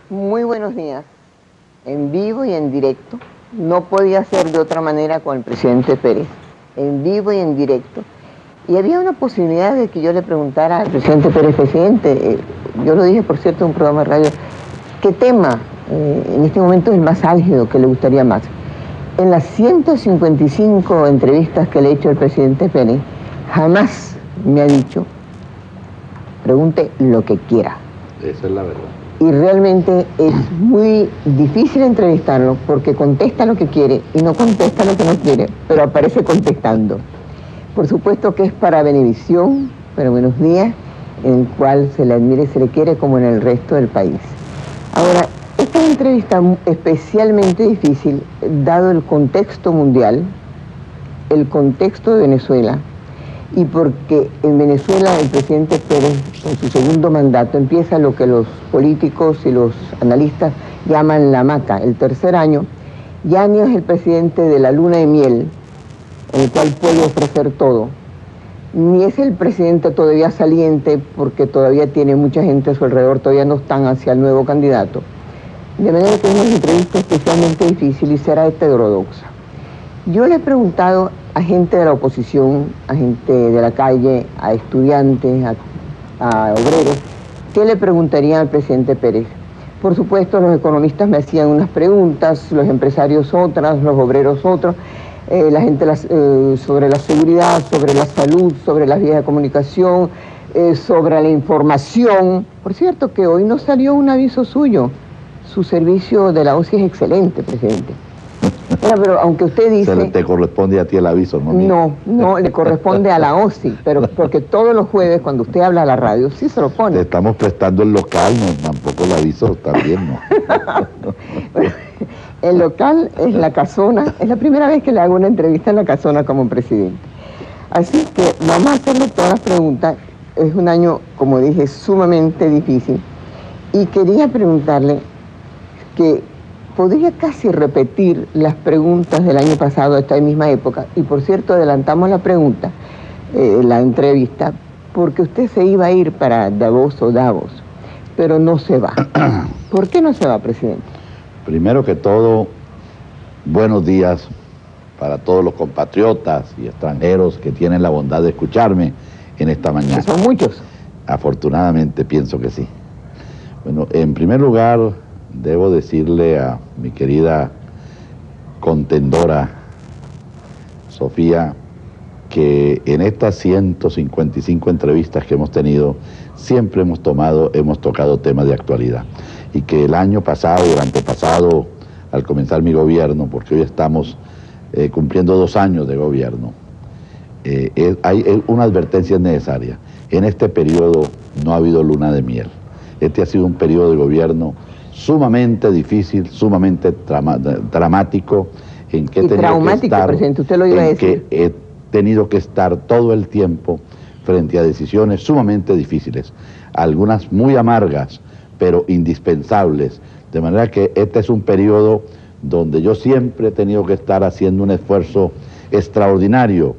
Muy buenos días, en vivo y en directo. No podía ser de otra manera con el presidente Pérez, en vivo y en directo. Y había una posibilidad de que yo le preguntara al presidente Pérez, presidente, yo lo dije por cierto en un programa de radio, ¿qué tema en este momento es el más álgido, que le gustaría más? En las 155 entrevistas que le he hecho al presidente Pérez, jamás me ha dicho, pregunte lo que quiera. Esa es la verdad. Y realmente es muy difícil entrevistarlo porque contesta lo que quiere y no contesta lo que no quiere, pero aparece contestando. Por supuesto que es para Venevisión, pero Buenos Días, en el cual se le admira y se le quiere como en el resto del país. Ahora, esta entrevista es especialmente difícil dado el contexto mundial, el contexto de Venezuela, y porque en Venezuela el presidente Pérez, en su segundo mandato, empieza lo que los políticos y los analistas llaman la maca, el tercer año. Ya no es el presidente de la luna de miel, en el cual puede ofrecer todo, ni es el presidente todavía saliente, porque todavía tiene mucha gente a su alrededor, todavía no están hacia el nuevo candidato. De manera que es una entrevista especialmente difícil y será heterodoxa. Yo le he preguntado a gente de la oposición, a gente de la calle, a estudiantes, a obreros, ¿qué le preguntarían al presidente Pérez? Por supuesto, los economistas me hacían unas preguntas, los empresarios otras, los obreros otros, la gente sobre la seguridad, sobre la salud, sobre las vías de comunicación, sobre la información. Por cierto, que hoy no salió un aviso suyo. Su servicio de la OSI es excelente, presidente. Pero aunque usted dice... Te corresponde a ti el aviso, ¿no? No, le corresponde a la OSI, pero porque todos los jueves cuando usted habla a la radio, sí se lo pone. Te estamos prestando el local, no, tampoco el aviso también, ¿no? El local es la casona, es la primera vez que le hago una entrevista en la casona como presidente. Así que vamos a hacerle todas las preguntas. Es un año, como dije, sumamente difícil. Y quería preguntarle que podría casi repetir las preguntas del año pasado a esta misma época. Y por cierto, adelantamos la pregunta, la entrevista, porque usted se iba a ir para Davos, pero no se va. ¿Por qué no se va, presidente? Primero que todo, buenos días para todos los compatriotas y extranjeros que tienen la bondad de escucharme en esta mañana. ¿Que son muchos? Afortunadamente pienso que sí. Bueno, en primer lugar, debo decirle a mi querida contendora Sofía que en estas 155 entrevistas que hemos tenido siempre hemos tocado temas de actualidad y que el año pasado y el antepasado, al comenzar mi gobierno, porque hoy estamos cumpliendo 2 años de gobierno, hay una advertencia necesaria. En este periodo no ha habido luna de miel. Este ha sido un periodo de gobierno sumamente difícil, sumamente dramático, en que presidente, usted lo iba a decir. Que he tenido que estar todo el tiempo frente a decisiones sumamente difíciles, algunas muy amargas, pero indispensables, de manera que este es un periodo donde yo siempre he tenido que estar haciendo un esfuerzo extraordinario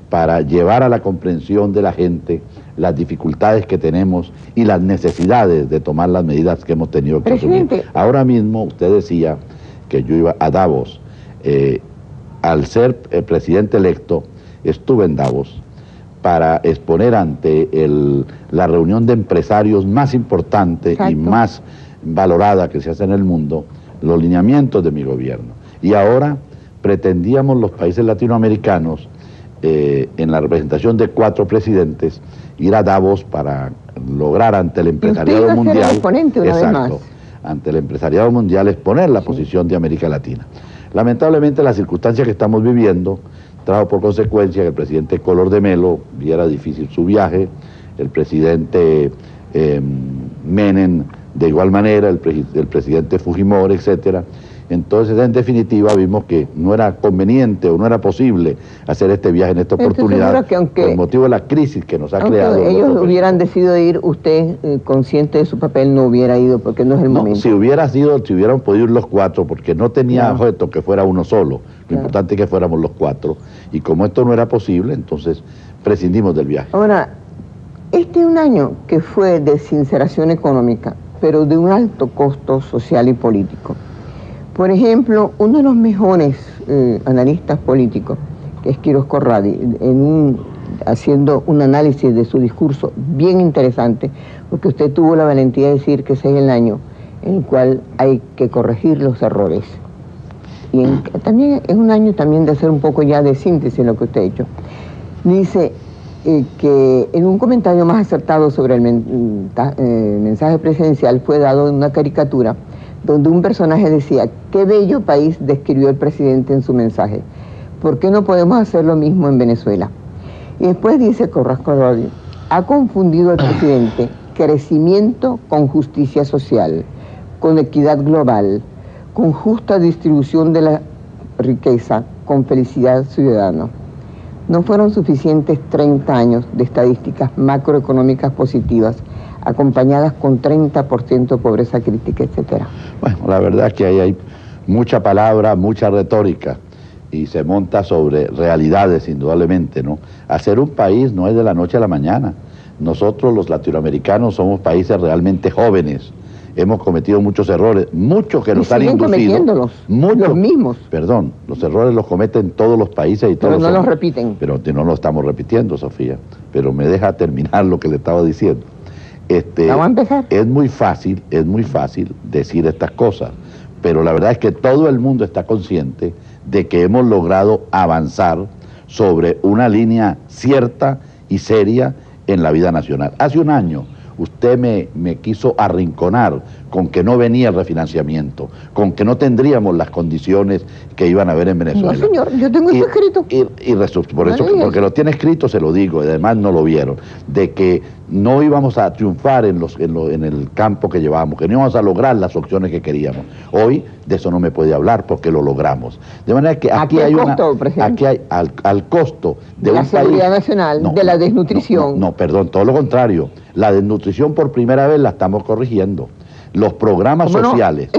para llevar a la comprensión de la gente las dificultades que tenemos y las necesidades de tomar las medidas que hemos tenido que asumir. Ahora mismo usted decía que yo iba a Davos. Al ser presidente electo, estuve en Davos para exponer ante la reunión de empresarios más importante y más valorada que se hace en el mundo, los lineamientos de mi gobierno. Y ahora pretendíamos los países latinoamericanos, en la representación de 4 presidentes, ir a Davos para lograr ante el empresariado mundial, ante el empresariado mundial exponer la posición de América Latina. Lamentablemente la circunstancia que estamos viviendo trajo por consecuencia que el presidente Collor de Mello viera difícil su viaje, el presidente Menem de igual manera, el presidente Fujimori, etcétera. Entonces, en definitiva, vimos que no era conveniente o no era posible hacer este viaje en esta oportunidad por el motivo de la crisis que nos ha creado. Ellos hubieran decidido ir, usted, consciente de su papel, no hubiera ido porque no es el momento. Si hubieran podido ir los 4, porque no tenía objeto que fuera uno solo. Lo importante es que fuéramos los 4. Y como esto no era posible, entonces prescindimos del viaje. Ahora, este un año que fue de sinceración económica, pero de un alto costo social y político. Por ejemplo, uno de los mejores analistas políticos, que es Quiroz Corradi, haciendo un análisis de su discurso bien interesante, porque usted tuvo la valentía de decir que ese es el año en el cual hay que corregir los errores. Y también es un año también de hacer un poco ya de síntesis en lo que usted ha hecho. Dice que en un comentario más acertado sobre el mensaje presidencial fue dado en una caricatura donde un personaje decía: qué bello país describió el presidente en su mensaje, ¿por qué no podemos hacer lo mismo en Venezuela? Y después dice Corradi: ha confundido al presidente crecimiento con justicia social, con equidad global, con justa distribución de la riqueza, con felicidad ciudadana. No fueron suficientes 30 años de estadísticas macroeconómicas positivas, acompañadas con 30% de pobreza crítica, etc. Bueno, la verdad es que ahí hay mucha palabra, mucha retórica, y se monta sobre realidades, indudablemente, ¿no? Hacer un país no es de la noche a la mañana. Nosotros, los latinoamericanos, somos países realmente jóvenes. Hemos cometido muchos errores, muchos que nos han inducido. Cometiéndolos, muchos, los mismos. Perdón, los errores los cometen todos los países y todos. Pero no los repiten. Pero no lo estamos repitiendo, Sofía. Pero me deja terminar lo que le estaba diciendo. Vamos a empezar. Es muy fácil decir estas cosas, pero la verdad es que todo el mundo está consciente de que hemos logrado avanzar sobre una línea cierta y seria en la vida nacional. Hace un año usted me quiso arrinconar con que no venía el refinanciamiento, con que no tendríamos las condiciones que iban a haber en Venezuela. No, señor, yo tengo eso escrito. Por eso, porque lo tiene escrito, se lo digo, y además no lo vieron, de que no íbamos a triunfar en el campo que llevábamos, que no íbamos a lograr las opciones que queríamos. Hoy de eso no me puede hablar porque lo logramos. De manera que aquí hay al costo de la seguridad nacional, de la desnutrición. No, perdón, todo lo contrario. La desnutrición por primera vez la estamos corrigiendo. Los programas sociales,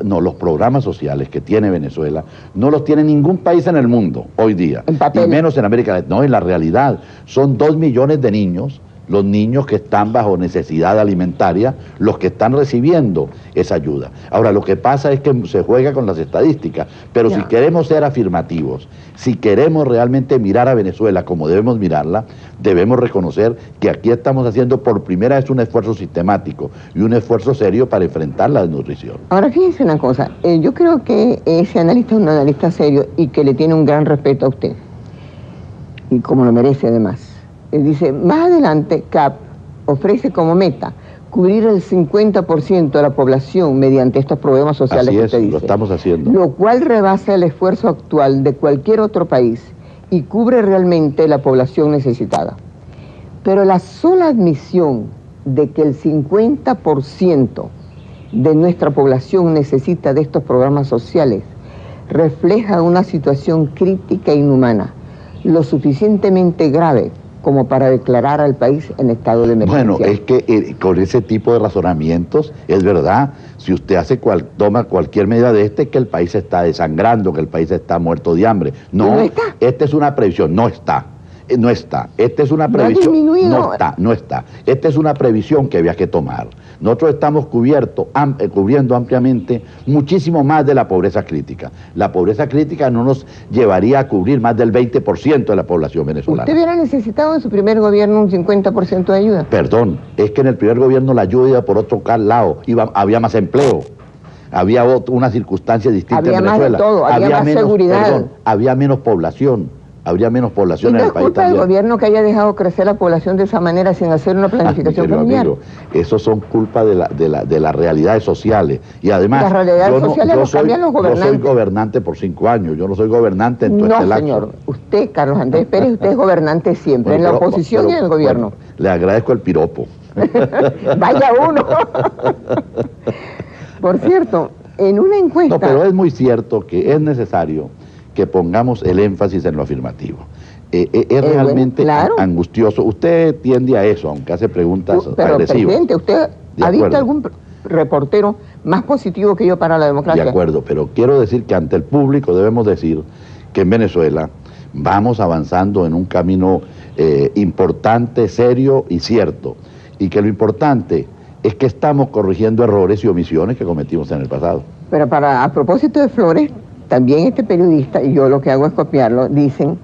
los programas sociales que tiene Venezuela no los tiene ningún país en el mundo hoy día, y menos en América. No, en la realidad son 2 millones de niños, los niños que están bajo necesidad alimentaria, los que están recibiendo esa ayuda. Ahora, lo que pasa es que se juega con las estadísticas, pero si queremos ser afirmativos, si queremos realmente mirar a Venezuela como debemos mirarla, debemos reconocer que aquí estamos haciendo por primera vez un esfuerzo sistemático y un esfuerzo serio para enfrentar la desnutrición. Ahora, fíjense una cosa, yo creo que ese analista es un analista serio y que le tiene un gran respeto a usted, y como lo merece además. Dice, más adelante CAP ofrece como meta cubrir el 50% de la población mediante estos programas sociales que usted dice. Lo estamos haciendo. Lo cual rebasa el esfuerzo actual de cualquier otro país y cubre realmente la población necesitada. Pero la sola admisión de que el 50% de nuestra población necesita de estos programas sociales refleja una situación crítica e inhumana, lo suficientemente grave como para declarar al país en estado de emergencia. Bueno, es que con ese tipo de razonamientos, es verdad, si usted toma cualquier medida de que el país está desangrando, que el país está muerto de hambre. No, esta es una previsión, no está. Esta es una previsión. No está. Esta es una previsión que había que tomar. Nosotros estamos cubriendo ampliamente muchísimo más de la pobreza crítica. La pobreza crítica no nos llevaría a cubrir más del 20% de la población venezolana. ¿Usted hubiera necesitado en su primer gobierno un 50% de ayuda? Perdón, es que en el primer gobierno la ayuda iba por otro lado, había más empleo. Había una circunstancia distinta en Venezuela. Había más de todo, había más seguridad. Perdón, había menos población. Habría menos población en el país también. ¿No es culpa del gobierno que haya dejado crecer la población de esa manera sin hacer una planificación familiar? Amigo, eso son culpa de las realidades sociales. Y además, las realidades sociales los cambian los gobernantes. Yo soy gobernante por 5 años, yo no soy gobernante en todo este lapso. No, señor, usted, Carlos Andrés Pérez, usted es gobernante siempre, en la oposición y en el gobierno. Bueno, le agradezco el piropo. Vaya uno. Por cierto, en una encuesta... No, pero es muy cierto que es necesario que pongamos el énfasis en lo afirmativo. Es realmente angustioso. Usted tiende a eso, aunque hace preguntas pero, agresivas. Presidente, ¿usted ha visto algún reportero más positivo que yo para la democracia? De acuerdo, pero quiero decir que ante el público debemos decir que en Venezuela vamos avanzando en un camino importante, serio y cierto. Y que lo importante es que estamos corrigiendo errores y omisiones que cometimos en el pasado. Pero a propósito de Flores, también este periodista, y yo lo que hago es copiarlo, dice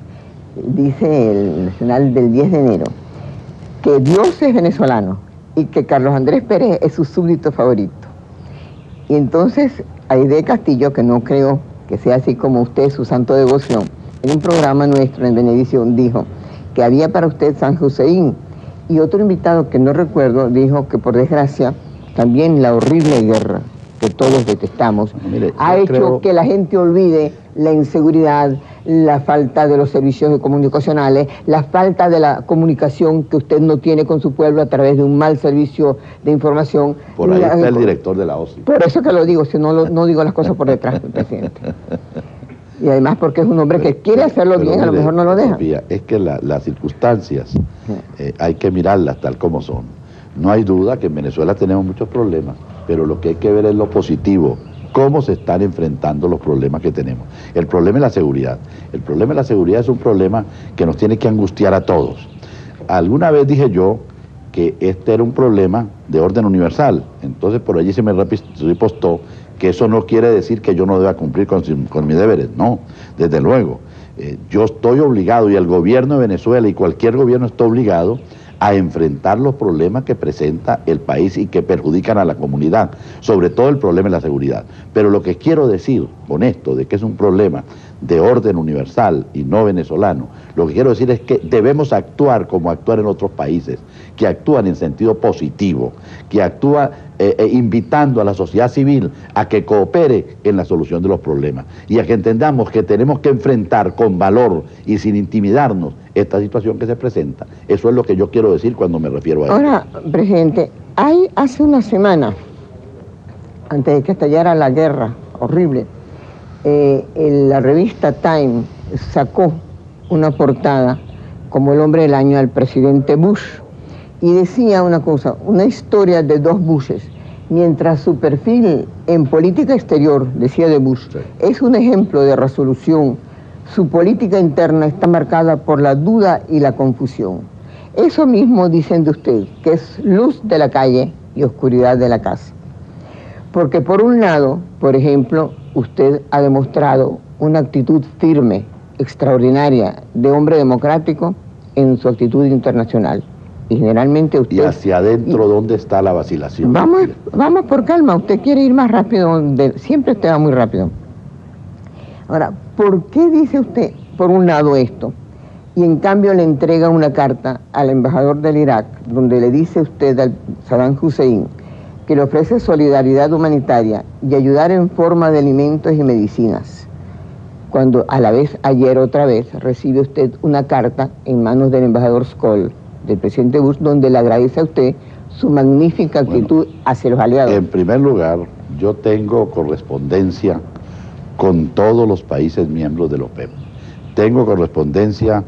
el Nacional del 10 de enero, que Dios es venezolano y que Carlos Andrés Pérez es su súbdito favorito. Y entonces Aide Castillo, que no creo que sea así como usted, su santo devoción, en un programa nuestro en Venevisión dijo que había para usted San Hussein, y otro invitado que no recuerdo dijo que por desgracia también la horrible guerra que todos detestamos ha hecho que la gente olvide la inseguridad, la falta de los servicios comunicacionales, la falta de la comunicación que usted no tiene con su pueblo a través de un mal servicio de información. Por ahí está el director de la OSI. Por eso que lo digo, si no, no digo las cosas por detrás del presidente. Y además porque es un hombre que quiere hacerlo bien, a lo mejor no lo deja. Sofía, es que las circunstancias hay que mirarlas tal como son. No hay duda que en Venezuela tenemos muchos problemas, pero lo que hay que ver es lo positivo, cómo se están enfrentando los problemas que tenemos. El problema es la seguridad. El problema de la seguridad es un problema que nos tiene que angustiar a todos. Alguna vez dije yo que este era un problema de orden universal, entonces por allí se me repostó que eso no quiere decir que yo no deba cumplir con mis deberes, no, desde luego. Yo estoy obligado, y el gobierno de Venezuela y cualquier gobierno está obligado a enfrentar los problemas que presenta el país y que perjudican a la comunidad, sobre todo el problema de la seguridad. Pero lo que quiero decir con esto, de que es un problema de orden universal y no venezolano, lo que quiero decir es que debemos actuar como actúan en otros países, que actúan en sentido positivo, que actúa invitando a la sociedad civil a que coopere en la solución de los problemas y a que entendamos que tenemos que enfrentar con valor y sin intimidarnos esta situación que se presenta. Eso es lo que yo quiero decir cuando me refiero a eso. Ahora, presidente, hace una semana, antes de que estallara la guerra horrible, la revista Time sacó una portada como el hombre del año al presidente Bush, y decía una cosa, una historia de dos Bushes, mientras su perfil en política exterior, decía de Bush, sí, es un ejemplo de resolución, su política interna está marcada por la duda y la confusión. Eso mismo dicen de usted, que es luz de la calle y oscuridad de la casa. Porque por un lado, por ejemplo, usted ha demostrado una actitud firme, extraordinaria, de hombre democrático en su actitud internacional. Y generalmente usted... ¿Y hacia adentro dónde está la vacilación? Vamos por calma, usted quiere ir más rápido, siempre usted va muy rápido. Ahora, ¿por qué dice usted, por un lado, esto? Y en cambio le entrega una carta al embajador del Irak, donde le dice usted al Saddam Hussein que le ofrece solidaridad humanitaria y ayudar en forma de alimentos y medicinas, cuando a la vez, ayer otra vez, recibe usted una carta en manos del embajador Skoll, del presidente Bush, donde le agradece a usted su magnífica actitud hacia los aliados? En primer lugar, yo tengo correspondencia con todos los países miembros de la OPEP. Tengo correspondencia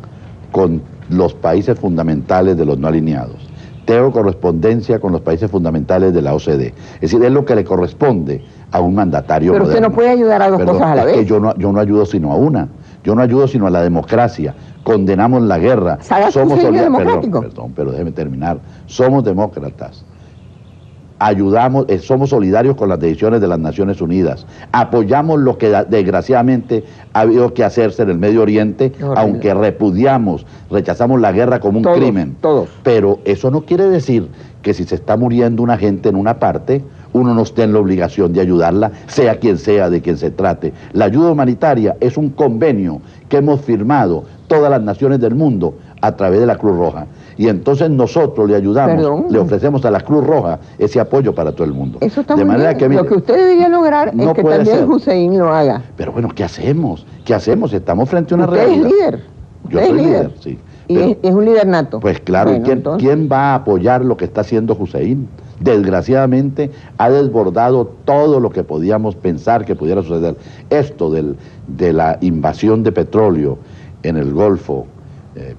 con los países fundamentales de los no alineados. Tengo correspondencia con los países fundamentales de la OCDE. Es decir, es lo que le corresponde a un mandatario moderno. Pero usted no puede ayudar a dos cosas a la vez. Es que yo no ayudo sino a una. Yo no ayudo sino a la democracia. Condenamos la guerra. Somos solidarios. Perdón, pero déjeme terminar. Somos demócratas. Ayudamos, somos solidarios con las decisiones de las Naciones Unidas. Apoyamos lo que desgraciadamente ha habido que hacerse en el Medio Oriente, aunque rechazamos la guerra como un crimen. Todos. Pero eso no quiere decir que si se está muriendo una gente en una parte, uno no esté en la obligación de ayudarla, sea quien sea, de quien se trate. La ayuda humanitaria es un convenio que hemos firmado todas las naciones del mundo a través de la Cruz Roja. Y entonces nosotros le ayudamos, le ofrecemos a la Cruz Roja ese apoyo para todo el mundo. Eso está muy bien. Que, lo que usted debería lograr es que también Hussein lo haga. Pero bueno, ¿qué hacemos? ¿Qué hacemos? Estamos frente a una realidad. Usted es líder. Yo soy líder, sí. Y es un líder nato. Pues claro, bueno, ¿quién va a apoyar lo que está haciendo Hussein? Desgraciadamente ha desbordado todo lo que podíamos pensar que pudiera suceder. Esto de la invasión de petróleo en el Golfo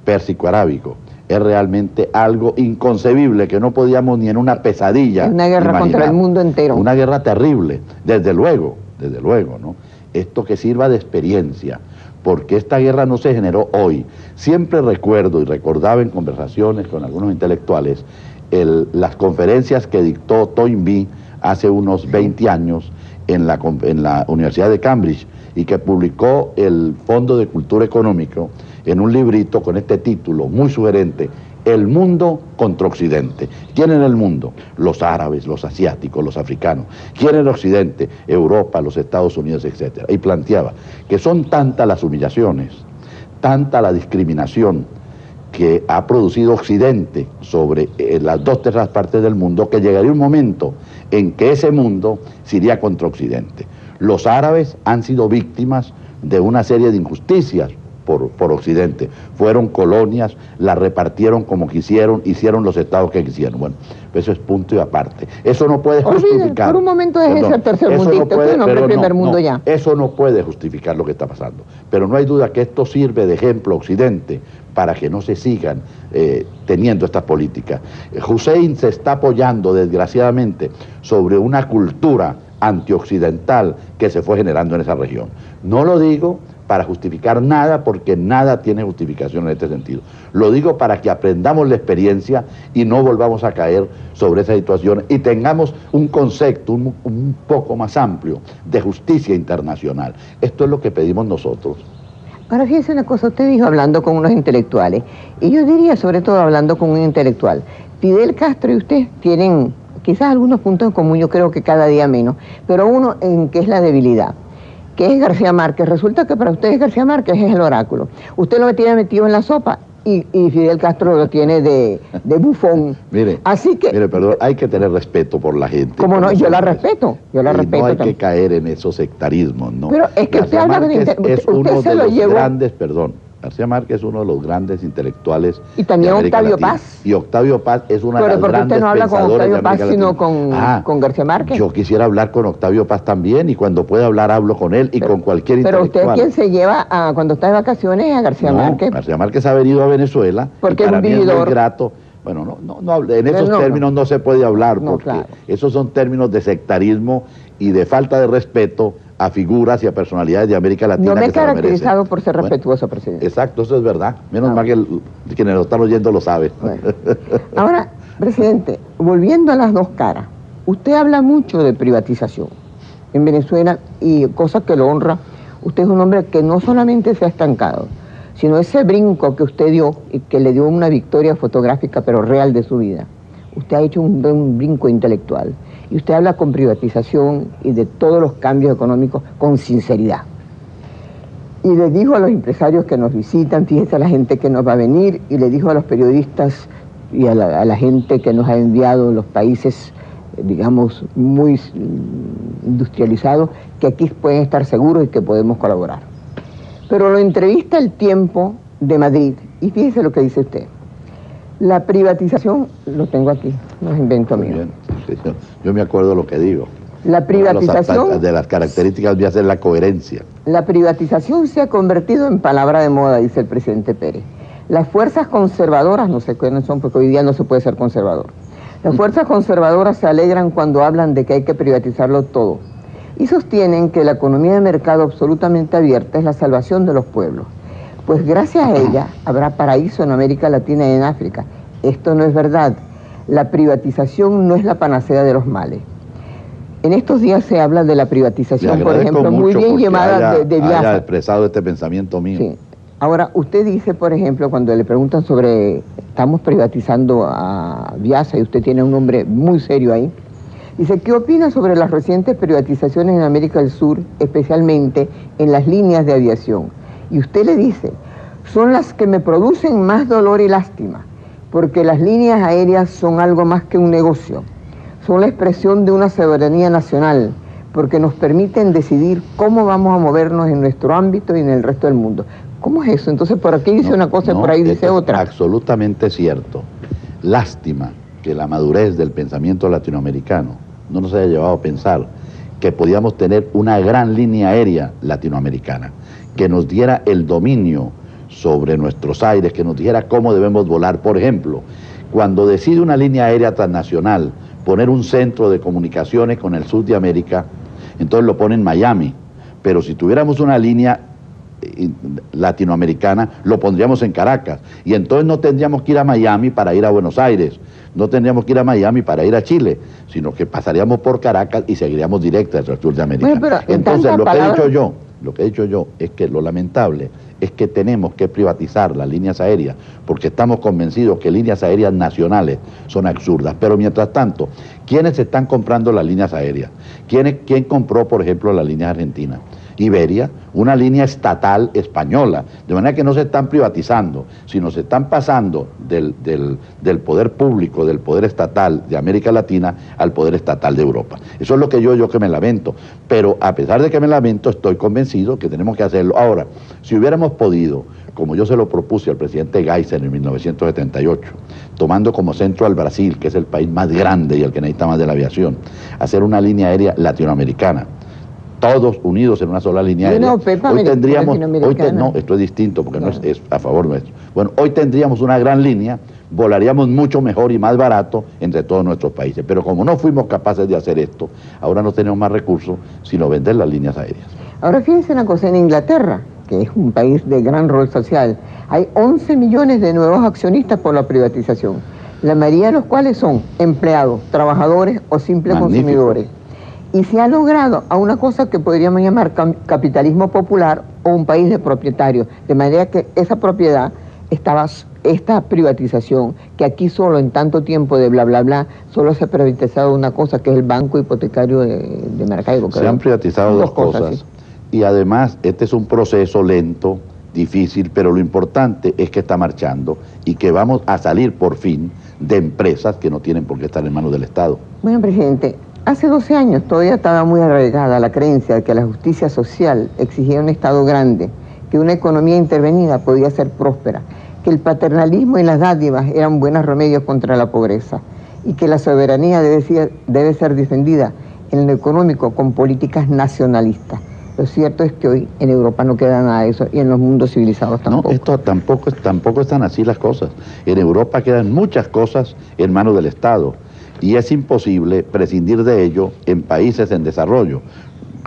Pérsico-Arábico es realmente algo inconcebible que no podíamos ni en una pesadilla imaginar. Es una guerra contra el mundo entero. Una guerra terrible, desde luego, ¿no? Esto que sirva de experiencia, porque esta guerra no se generó hoy. Siempre recuerdo y recordaba en conversaciones con algunos intelectuales las conferencias que dictó Toynbee hace unos 20 años en la Universidad de Cambridge y que publicó el Fondo de Cultura Económico en un librito con este título muy sugerente: El mundo contra Occidente. ¿Quién en el mundo? Los árabes, los asiáticos, los africanos. ¿Quién en el Occidente? Europa, los Estados Unidos, etc. Y planteaba que son tantas las humillaciones, tanta la discriminación que ha producido Occidente sobre las 2/3 partes del mundo, que llegaría un momento en que ese mundo se iría contra Occidente. Los árabes han sido víctimas de una serie de injusticias por Occidente. Fueron colonias, las repartieron como quisieron, hicieron los estados que quisieron. Bueno, eso es punto y aparte. Eso no puede justificar. Por un momento es ese tercer mundista, usted no es el primer mundo ya. Eso no puede justificar lo que está pasando. Pero no hay duda que esto sirve de ejemplo a Occidente para que no se sigan teniendo estas políticas. Hussein se está apoyando, desgraciadamente, sobre una cultura antioccidental que se fue generando en esa región. No lo digo para justificar nada, porque nada tiene justificación en este sentido. Lo digo para que aprendamos la experiencia y no volvamos a caer sobre esa situación y tengamos un concepto un poco más amplio de justicia internacional. Esto es lo que pedimos nosotros. Ahora fíjese una cosa, usted dijo hablando con unos intelectuales, y yo diría sobre todo hablando con un intelectual. Fidel Castro y usted tienen quizás algunos puntos en común, yo creo que cada día menos, pero uno en que es la debilidad, que es García Márquez. Resulta que para ustedes García Márquez es el oráculo. Usted lo tiene metido en la sopa y Fidel Castro lo tiene de bufón. Mire, así que, mire, perdón, hay que tener respeto por la gente. Como no, yo la respeto, No hay que caer en esos sectarismos, ¿no? Pero es que García usted habla Márquez es uno de los grandes, García Márquez es uno de los grandes intelectuales. Y también de América Octavio Latina. Paz. Y Octavio Paz es una de las grandes usted no habla con Octavio Paz, sino Latina. con García Márquez. Yo quisiera hablar con Octavio Paz también, y cuando pueda hablar hablo con él y con cualquier intelectual. Pero usted, ¿quién se lleva cuando está de vacaciones a García Márquez? García Márquez ha venido a Venezuela. Porque para es un mí es vividor. muy grato. Bueno, en esos términos no se puede hablar, porque claro, esos son términos de sectarismo y de falta de respeto a figuras y a personalidades de América Latina. No me he que se lo caracterizado merecen. por ser respetuoso, presidente. Exacto, eso es verdad. Menos mal que quienes lo están oyendo lo saben. Bueno. Ahora, presidente, volviendo a las dos caras, usted habla mucho de privatización en Venezuela, y cosa que lo honra. Usted es un hombre que no solamente se ha estancado, sino ese brinco que usted dio y que le dio una victoria fotográfica pero real de su vida. Usted ha hecho un brinco intelectual y usted habla con privatización y de todos los cambios económicos con sinceridad. Y le dijo a los empresarios que nos visitan, fíjese a la gente que nos va a venir, y le dijo a los periodistas y a la gente que nos ha enviado los países, digamos, muy industrializados, que aquí pueden estar seguros y que podemos colaborar. Pero lo entrevista El Tiempo de Madrid, y fíjese lo que dice usted. La privatización, lo tengo aquí, no es invento mío. Bien, sí, yo me acuerdo lo que digo. La privatización... De las características voy a hacer la coherencia. La privatización se ha convertido en palabra de moda, dice el presidente Pérez. Las fuerzas conservadoras, no sé quiénes son, porque hoy día no se puede ser conservador. Las fuerzas conservadoras se alegran cuando hablan de que hay que privatizarlo todo. Y sostienen que la economía de mercado absolutamente abierta es la salvación de los pueblos. Pues gracias a ella habrá paraíso en América Latina y en África. Esto no es verdad. La privatización no es la panacea de los males. En estos días se habla de la privatización, por ejemplo, muy bien llevada de Viasa. Haya expresado este pensamiento mío. Sí. Ahora, usted dice, por ejemplo, cuando le preguntan sobre, estamos privatizando a Viasa, y usted tiene un nombre muy serio ahí, dice, ¿qué opina sobre las recientes privatizaciones en América del Sur, especialmente en las líneas de aviación? Y usted le dice, son las que me producen más dolor y lástima, porque las líneas aéreas son algo más que un negocio. Son la expresión de una soberanía nacional, porque nos permiten decidir cómo vamos a movernos en nuestro ámbito y en el resto del mundo. ¿Cómo es eso? Entonces, por aquí dice una cosa y por ahí dice otra. Absolutamente cierto. Lástima que la madurez del pensamiento latinoamericano no nos haya llevado a pensar que podíamos tener una gran línea aérea latinoamericana, que nos diera el dominio sobre nuestros aires, que nos dijera cómo debemos volar. Por ejemplo, cuando decide una línea aérea transnacional poner un centro de comunicaciones con el sur de América, entonces lo pone en Miami. Pero si tuviéramos una línea latinoamericana, lo pondríamos en Caracas. Y entonces no tendríamos que ir a Miami para ir a Buenos Aires, no tendríamos que ir a Miami para ir a Chile, sino que pasaríamos por Caracas y seguiríamos directo hacia el sur de América. Bueno, entonces, lo que he dicho yo es que lo lamentable es que tenemos que privatizar las líneas aéreas, porque estamos convencidos que líneas aéreas nacionales son absurdas. Pero mientras tanto, ¿quiénes están comprando las líneas aéreas? ¿Quién compró, por ejemplo, las líneas argentinas? Iberia, una línea estatal española, de manera que no se están privatizando, sino se están pasando del poder público, del poder estatal de América Latina al poder estatal de Europa. Eso es lo que yo que me lamento, pero a pesar de que me lamento, estoy convencido que tenemos que hacerlo. Ahora, si hubiéramos podido, como yo se lo propuse al presidente Geisel en 1978, tomando como centro al Brasil, que es el país más grande y el que necesita más de la aviación, hacer una línea aérea latinoamericana, todos unidos en una sola línea aérea. Hoy tendríamos, no, esto es distinto porque claro, no es a favor nuestro. Bueno, hoy tendríamos una gran línea, volaríamos mucho mejor y más barato entre todos nuestros países. Pero como no fuimos capaces de hacer esto, ahora no tenemos más recursos sino vender las líneas aéreas. Ahora fíjense una cosa, en Inglaterra, que es un país de gran rol social, hay 11 millones de nuevos accionistas por la privatización, la mayoría de los cuales son empleados, trabajadores o simples consumidores. Y se ha logrado a una cosa que podríamos llamar capitalismo popular o un país de propietarios, de manera que esa propiedad, esta privatización, que aquí solo en tanto tiempo de bla bla bla, solo se ha privatizado una cosa, que es el Banco Hipotecario de Maracaibo. Se han privatizado dos cosas, ¿sí? Y además este es un proceso lento, difícil, pero lo importante es que está marchando y que vamos a salir por fin de empresas que no tienen por qué estar en manos del Estado. Bueno, presidente, hace 12 años todavía estaba muy arraigada la creencia de que la justicia social exigía un Estado grande, que una economía intervenida podía ser próspera, que el paternalismo y las dádivas eran buenos remedios contra la pobreza y que la soberanía debe ser defendida en lo económico con políticas nacionalistas. Lo cierto es que hoy en Europa no queda nada de eso y en los mundos civilizados tampoco. No, esto tampoco están así las cosas. En Europa quedan muchas cosas en manos del Estado. Y es imposible prescindir de ello en países en desarrollo.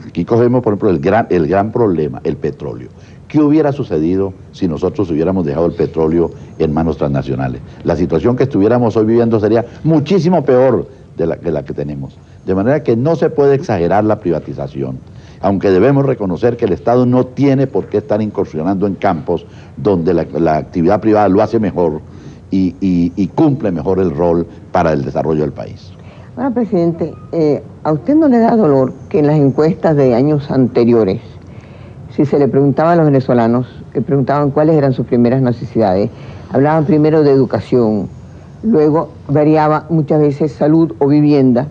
Aquí cogemos, por ejemplo, el gran problema, el petróleo. ¿Qué hubiera sucedido si nosotros hubiéramos dejado el petróleo en manos transnacionales? La situación que estuviéramos hoy viviendo sería muchísimo peor de la que tenemos. De manera que no se puede exagerar la privatización, aunque debemos reconocer que el Estado no tiene por qué estar incursionando en campos donde la actividad privada lo hace mejor y cumple mejor el rol para el desarrollo del país. Ahora, presidente, ¿a usted no le da dolor que en las encuestas de años anteriores, si se le preguntaba a los venezolanos, que preguntaban cuáles eran sus primeras necesidades, hablaban primero de educación, luego variaba muchas veces salud o vivienda,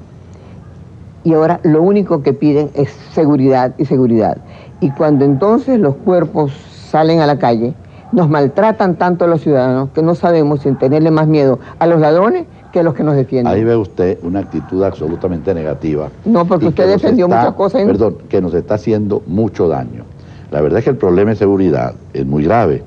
y ahora lo único que piden es seguridad y seguridad? Y cuando entonces los cuerpos salen a la calle, nos maltratan tanto a los ciudadanos que no sabemos, sin tenerle más miedo a los ladrones que a los que nos defienden. Ahí ve usted una actitud absolutamente negativa. No, porque usted defendió muchas cosas. Perdón, que nos está haciendo mucho daño. La verdad es que el problema de seguridad es muy grave.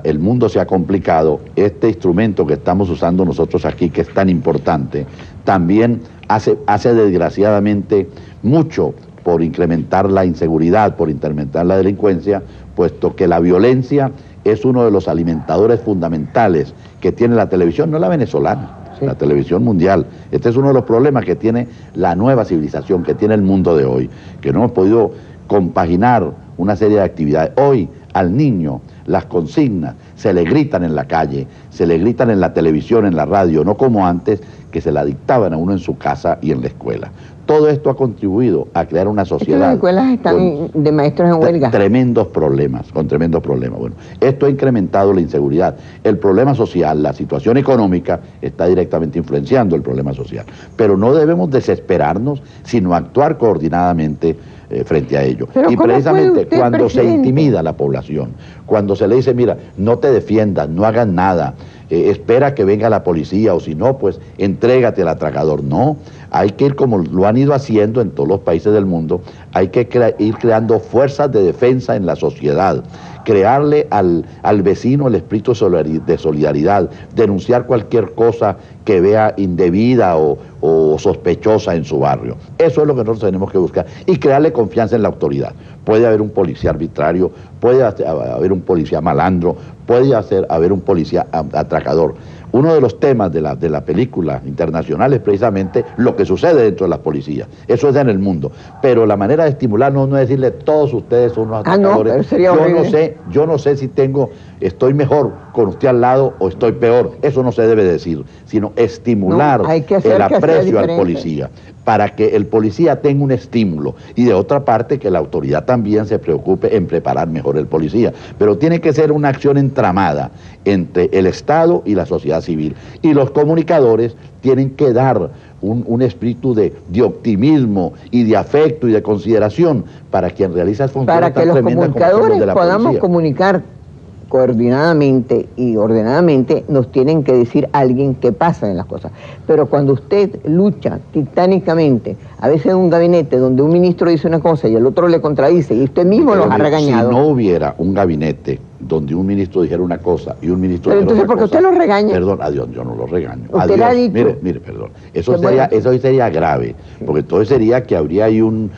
El mundo se ha complicado. Este instrumento que estamos usando nosotros aquí, que es tan importante, también hace desgraciadamente mucho por incrementar la inseguridad, por incrementar la delincuencia, puesto que la violencia es uno de los alimentadores fundamentales que tiene la televisión, no la venezolana, sí, la televisión mundial. Este es uno de los problemas que tiene la nueva civilización, que tiene el mundo de hoy, que no hemos podido compaginar una serie de actividades. Hoy al niño las consignas se le gritan en la calle, se le gritan en la televisión, en la radio, no como antes, que se la dictaban a uno en su casa y en la escuela. Todo esto ha contribuido a crear una sociedad. Las escuelas están de maestros en huelga. Tremendos problemas, con tremendos problemas. Bueno, esto ha incrementado la inseguridad. El problema social, la situación económica, está directamente influenciando el problema social. Pero no debemos desesperarnos, sino actuar coordinadamente frente a ello. Y precisamente cuando se intimida a la población, cuando se le dice, mira, no te defiendas, no hagas nada, espera que venga la policía, o si no, pues entrégate al atracador. No, hay que ir como lo han ido haciendo en todos los países del mundo, hay que ir creando fuerzas de defensa en la sociedad, crearle al vecino el espíritu de solidaridad, denunciar cualquier cosa que vea indebida o sospechosa en su barrio. Eso es lo que nosotros tenemos que buscar y crearle confianza en la autoridad. Puede haber un policía arbitrario, puede haber un policía malandro, puede haber un policía atracador. Uno de los temas de la película internacional es precisamente lo que sucede dentro de las policías. Eso es en el mundo. Pero la manera de estimularnos no es decirle todos ustedes son unos atracadores. No, sería yo no sé si estoy mejor con usted al lado o estoy peor. Eso no se debe decir, sino estimular el aprecio al policía, para que el policía tenga un estímulo y de otra parte que la autoridad también se preocupe en preparar mejor el policía. Pero tiene que ser una acción entramada entre el Estado y la sociedad civil. Y los comunicadores tienen que dar un espíritu de optimismo y de afecto y de consideración para quien realiza funciones para que los comunicadores podamos comunicar coordinadamente y ordenadamente, nos tienen que decir alguien qué pasa en las cosas. Pero cuando usted lucha titánicamente, a veces en un gabinete donde un ministro dice una cosa y el otro le contradice y usted mismo los ha regañado. Si no hubiera un gabinete donde un ministro dijera una cosa y un ministro dijera otra cosa. Pero entonces, ¿por qué usted lo regaña? Perdón, adiós, yo no lo regaño. Usted le ha dicho. Mire, perdón. Eso sería grave, porque entonces sería que habría ahí un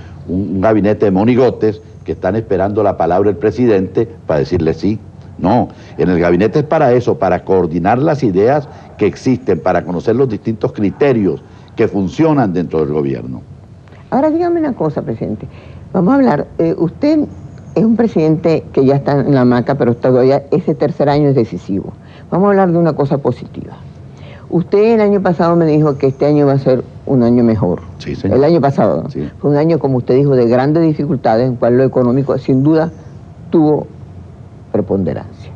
gabinete de monigotes que están esperando la palabra del presidente para decirle sí. No, en el gabinete es para eso, para coordinar las ideas que existen, para conocer los distintos criterios que funcionan dentro del gobierno. Ahora dígame una cosa, presidente. Vamos a hablar, usted es un presidente que ya está en la hamaca, pero todavía ese tercer año es decisivo. Vamos a hablar de una cosa positiva. Usted el año pasado me dijo que este año va a ser un año mejor. Sí, señor. El año pasado, ¿no? Sí. Fue un año, como usted dijo, de grandes dificultades, en cual lo económico sin duda tuvo preponderancia.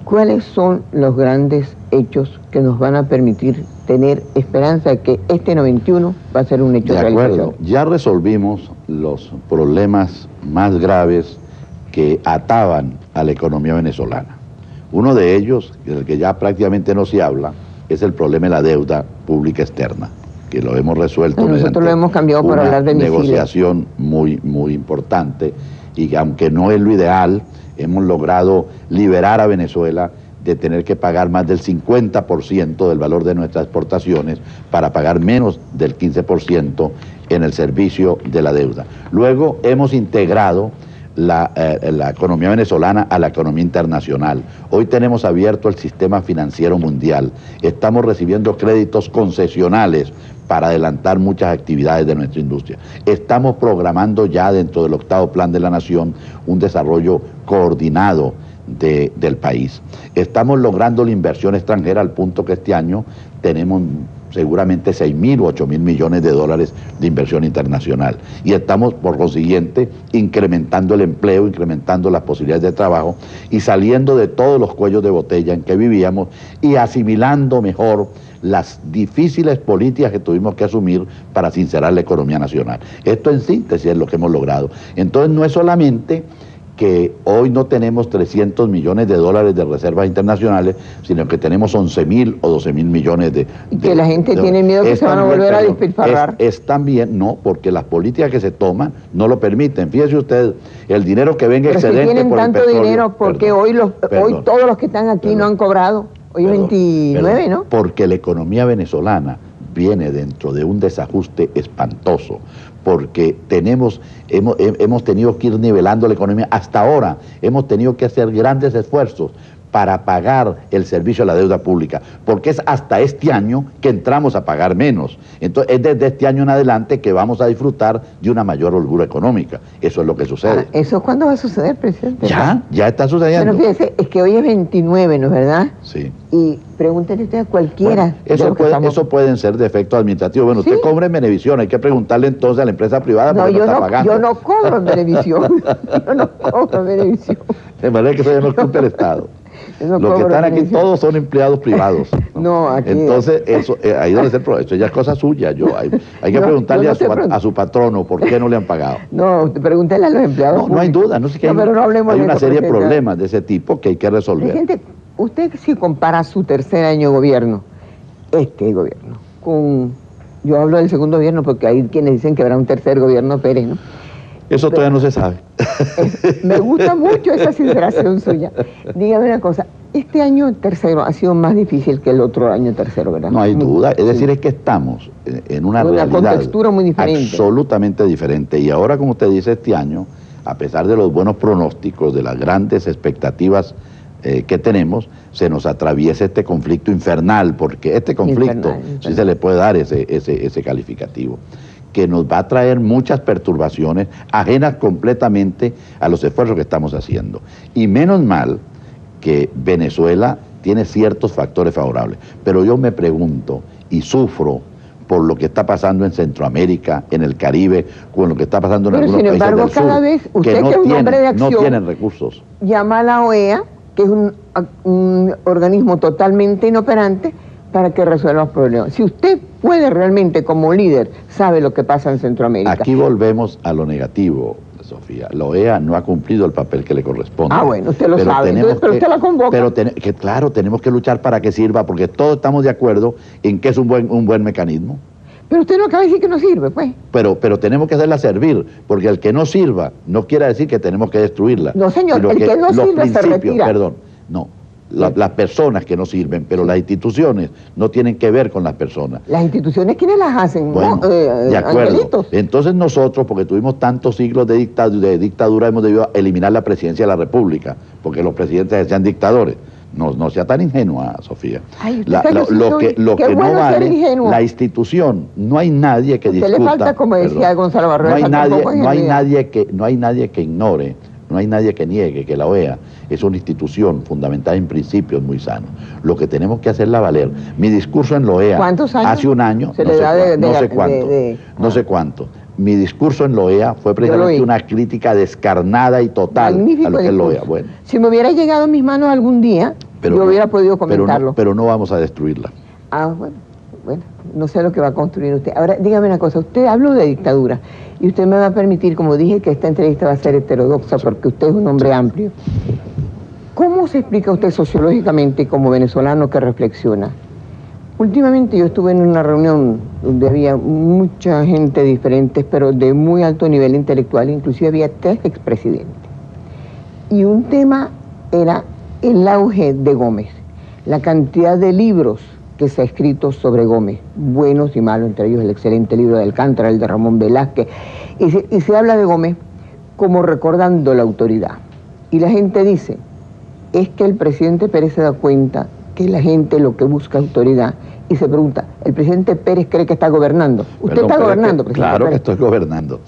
¿Cuáles son los grandes hechos que nos van a permitir tener esperanza de que este 91 va a ser un hecho real? De acuerdo, ya resolvimos los problemas más graves que ataban a la economía venezolana. Uno de ellos, del que ya prácticamente no se habla, es el problema de la deuda pública externa, que lo hemos resuelto nosotros lo hemos cambiado por hablar de negociación muy importante, y que aunque no es lo ideal, hemos logrado liberar a Venezuela de tener que pagar más del 50% del valor de nuestras exportaciones para pagar menos del 15% en el servicio de la deuda. Luego hemos integrado la economía venezolana a la economía internacional. Hoy tenemos abierto el sistema financiero mundial. Estamos recibiendo créditos concesionales para adelantar muchas actividades de nuestra industria. Estamos programando ya dentro del 8º Plan de la Nación un desarrollo coordinado del país. Estamos logrando la inversión extranjera al punto que este año tenemos seguramente 6.000 o 8.000 millones de dólares de inversión internacional. Y estamos, por consiguiente, incrementando el empleo, incrementando las posibilidades de trabajo y saliendo de todos los cuellos de botella en que vivíamos y asimilando mejor las difíciles políticas que tuvimos que asumir para sincerar la economía nacional. Esto en síntesis es lo que hemos logrado. Entonces no es solamente que hoy no tenemos 300 millones de dólares de reservas internacionales, sino que tenemos 11.000 o 12.000 millones de... Y que la gente tiene miedo que se van a volver a despilfarrar. Es también, no, porque las políticas que se toman no lo permiten. Fíjese usted, el dinero que venga excedente si tienen por tanto el petróleo, dinero, porque hoy todos los que están aquí no han cobrado. Hoy es 29, ¿no? Porque la economía venezolana viene dentro de un desajuste espantoso, porque hemos tenido que ir nivelando la economía. Hasta ahora hemos tenido que hacer grandes esfuerzos para pagar el servicio a la deuda pública, porque es hasta este año que entramos a pagar menos. Entonces es desde este año en adelante que vamos a disfrutar de una mayor holgura económica. Eso es lo que sucede. ¿Eso cuándo va a suceder, presidente? Ya está sucediendo. Pero fíjese, es que hoy es 29, ¿no es verdad? Sí. Y pregúntenle usted a cualquiera. Bueno, eso pueden ser defectos administrativos. Bueno, ¿sí? Usted cobra en Venevisión, hay que preguntarle entonces a la empresa privada por qué no está pagando. Yo no cobro en Venevisión. Yo no cobro en Venevisión. De manera que eso ya no cumple el Estado. Los que están aquí todos son empleados privados. No, aquí... Entonces, ahí debe ser, eso ya es cosa suya. Hay que preguntarle a su patrono por qué no le han pagado. No, pregúntele a los empleados públicos. No hay duda, no sé qué. Pero no hablemos hay de una serie de problemas de ese tipo que hay que resolver. Gente, usted si compara su tercer año de gobierno, este gobierno, con... Yo hablo del segundo gobierno porque hay quienes dicen que habrá un tercer gobierno Pérez, ¿no? Eso todavía no se sabe. Me gusta mucho esa sinceración suya. Dígame una cosa, este año tercero ha sido más difícil que el otro año tercero, ¿verdad? No hay duda, es decir, es que estamos en una realidad contextura muy diferente. Absolutamente diferente. Y ahora, como usted dice, este año, a pesar de los buenos pronósticos, de las grandes expectativas que tenemos, se nos atraviesa este conflicto infernal, porque este conflicto, sí se le puede dar ese calificativo, que nos va a traer muchas perturbaciones ajenas completamente a los esfuerzos que estamos haciendo. Y menos mal que Venezuela tiene ciertos factores favorables, pero yo me pregunto y sufro por lo que está pasando en Centroamérica, en el Caribe, con lo que está pasando en algunos países del sur, cada vez usted que es un hombre de acción, no tienen recursos. Llama a la OEA, que es un organismo totalmente inoperante, para que resuelva los problemas. Si usted puede realmente, como líder, sabe lo que pasa en Centroamérica. Aquí volvemos a lo negativo, Sofía. La OEA no ha cumplido el papel que le corresponde. Ah, bueno, usted lo sabe, pero usted la convoca. Pero claro, tenemos que luchar para que sirva, porque todos estamos de acuerdo en que es un buen mecanismo. Pero usted no acaba de decir que no sirve, pues. Pero tenemos que hacerla servir, porque el que no sirva no quiere decir que tenemos que destruirla. No, señor, el que no sirve se retira. Perdón, no. Las personas que no sirven, pero las instituciones no tienen que ver con las personas. Las instituciones, ¿quiénes las hacen? Bueno, de acuerdo. Angelitos. Entonces nosotros, porque tuvimos tantos siglos de dictadura, hemos debido eliminar la presidencia de la República, porque los presidentes sean dictadores. No sea tan ingenua, Sofía. Ay, lo que no vale, la institución, no hay nadie que discuta. Le falta, como decía Gonzalo Barrera, no hay nadie que ignore, no hay nadie que niegue que la OEA es una institución fundamentada en principios muy sanos. Lo que tenemos que hacerla valer. Mi discurso en la OEA, ¿cuántos años? Hace un año, no sé cuánto. Mi discurso en la OEA fue precisamente una crítica descarnada y total a lo que es la OEA. Bueno. Si me hubiera llegado a mis manos algún día, yo hubiera podido comentarlo. Pero no vamos a destruirla. Ah, bueno, no sé lo que va a construir usted. Ahora, dígame una cosa, usted habló de dictadura y usted me va a permitir, como dije, que esta entrevista va a ser heterodoxa porque usted es un hombre amplio. ¿Cómo se explica usted sociológicamente como venezolano que reflexiona? Últimamente yo estuve en una reunión donde había mucha gente diferente, pero de muy alto nivel intelectual, inclusive había 3 expresidentes. Y un tema era el auge de Gómez, la cantidad de libros que se ha escrito sobre Gómez, buenos y malos, entre ellos el excelente libro de Alcántara, el de Ramón Velázquez, y se habla de Gómez como recordando la autoridad. Y la gente dice, es que el presidente Pérez se da cuenta que la gente lo que busca autoridad, y se pregunta, ¿el presidente Pérez cree que está gobernando? ¿Usted está gobernando, presidente Claro Pérez? que estoy gobernando,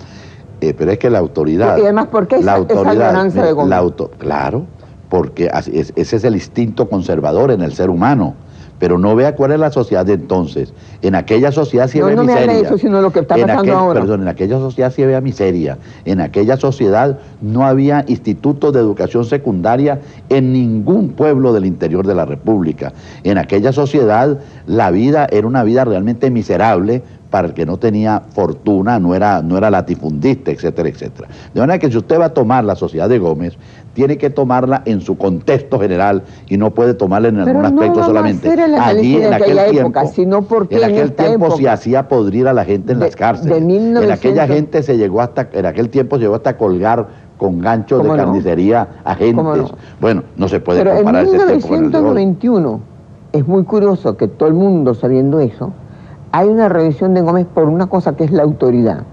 pero es que la autoridad... Y además, ¿por qué esa ganancia de Gómez? Claro, porque ese es el instinto conservador en el ser humano. Pero no vea cuál es la sociedad de entonces. En aquella sociedad sí había miseria. No me hable de eso, sino lo que está pasando ahora. Perdón, en aquella sociedad sí había miseria. En aquella sociedad no había institutos de educación secundaria en ningún pueblo del interior de la República. En aquella sociedad la vida era una vida realmente miserable para el que no tenía fortuna, no era latifundista, etcétera, etcétera. De manera que si usted va a tomar la sociedad de Gómez, tiene que tomarla en su contexto general y no puede tomarla en algún aspecto solamente. Allí en aquel tiempo, sino porque en aquel tiempo se hacía podrir a la gente en las cárceles. En aquella gente en aquel tiempo se llegó hasta colgar con ganchos de carnicería a gentes. Bueno, no se puede comparar ese tiempo con el de hoy. Pero en 1991 es muy curioso que todo el mundo sabiendo eso, hay una revisión de Gómez por una cosa que es la autoridad.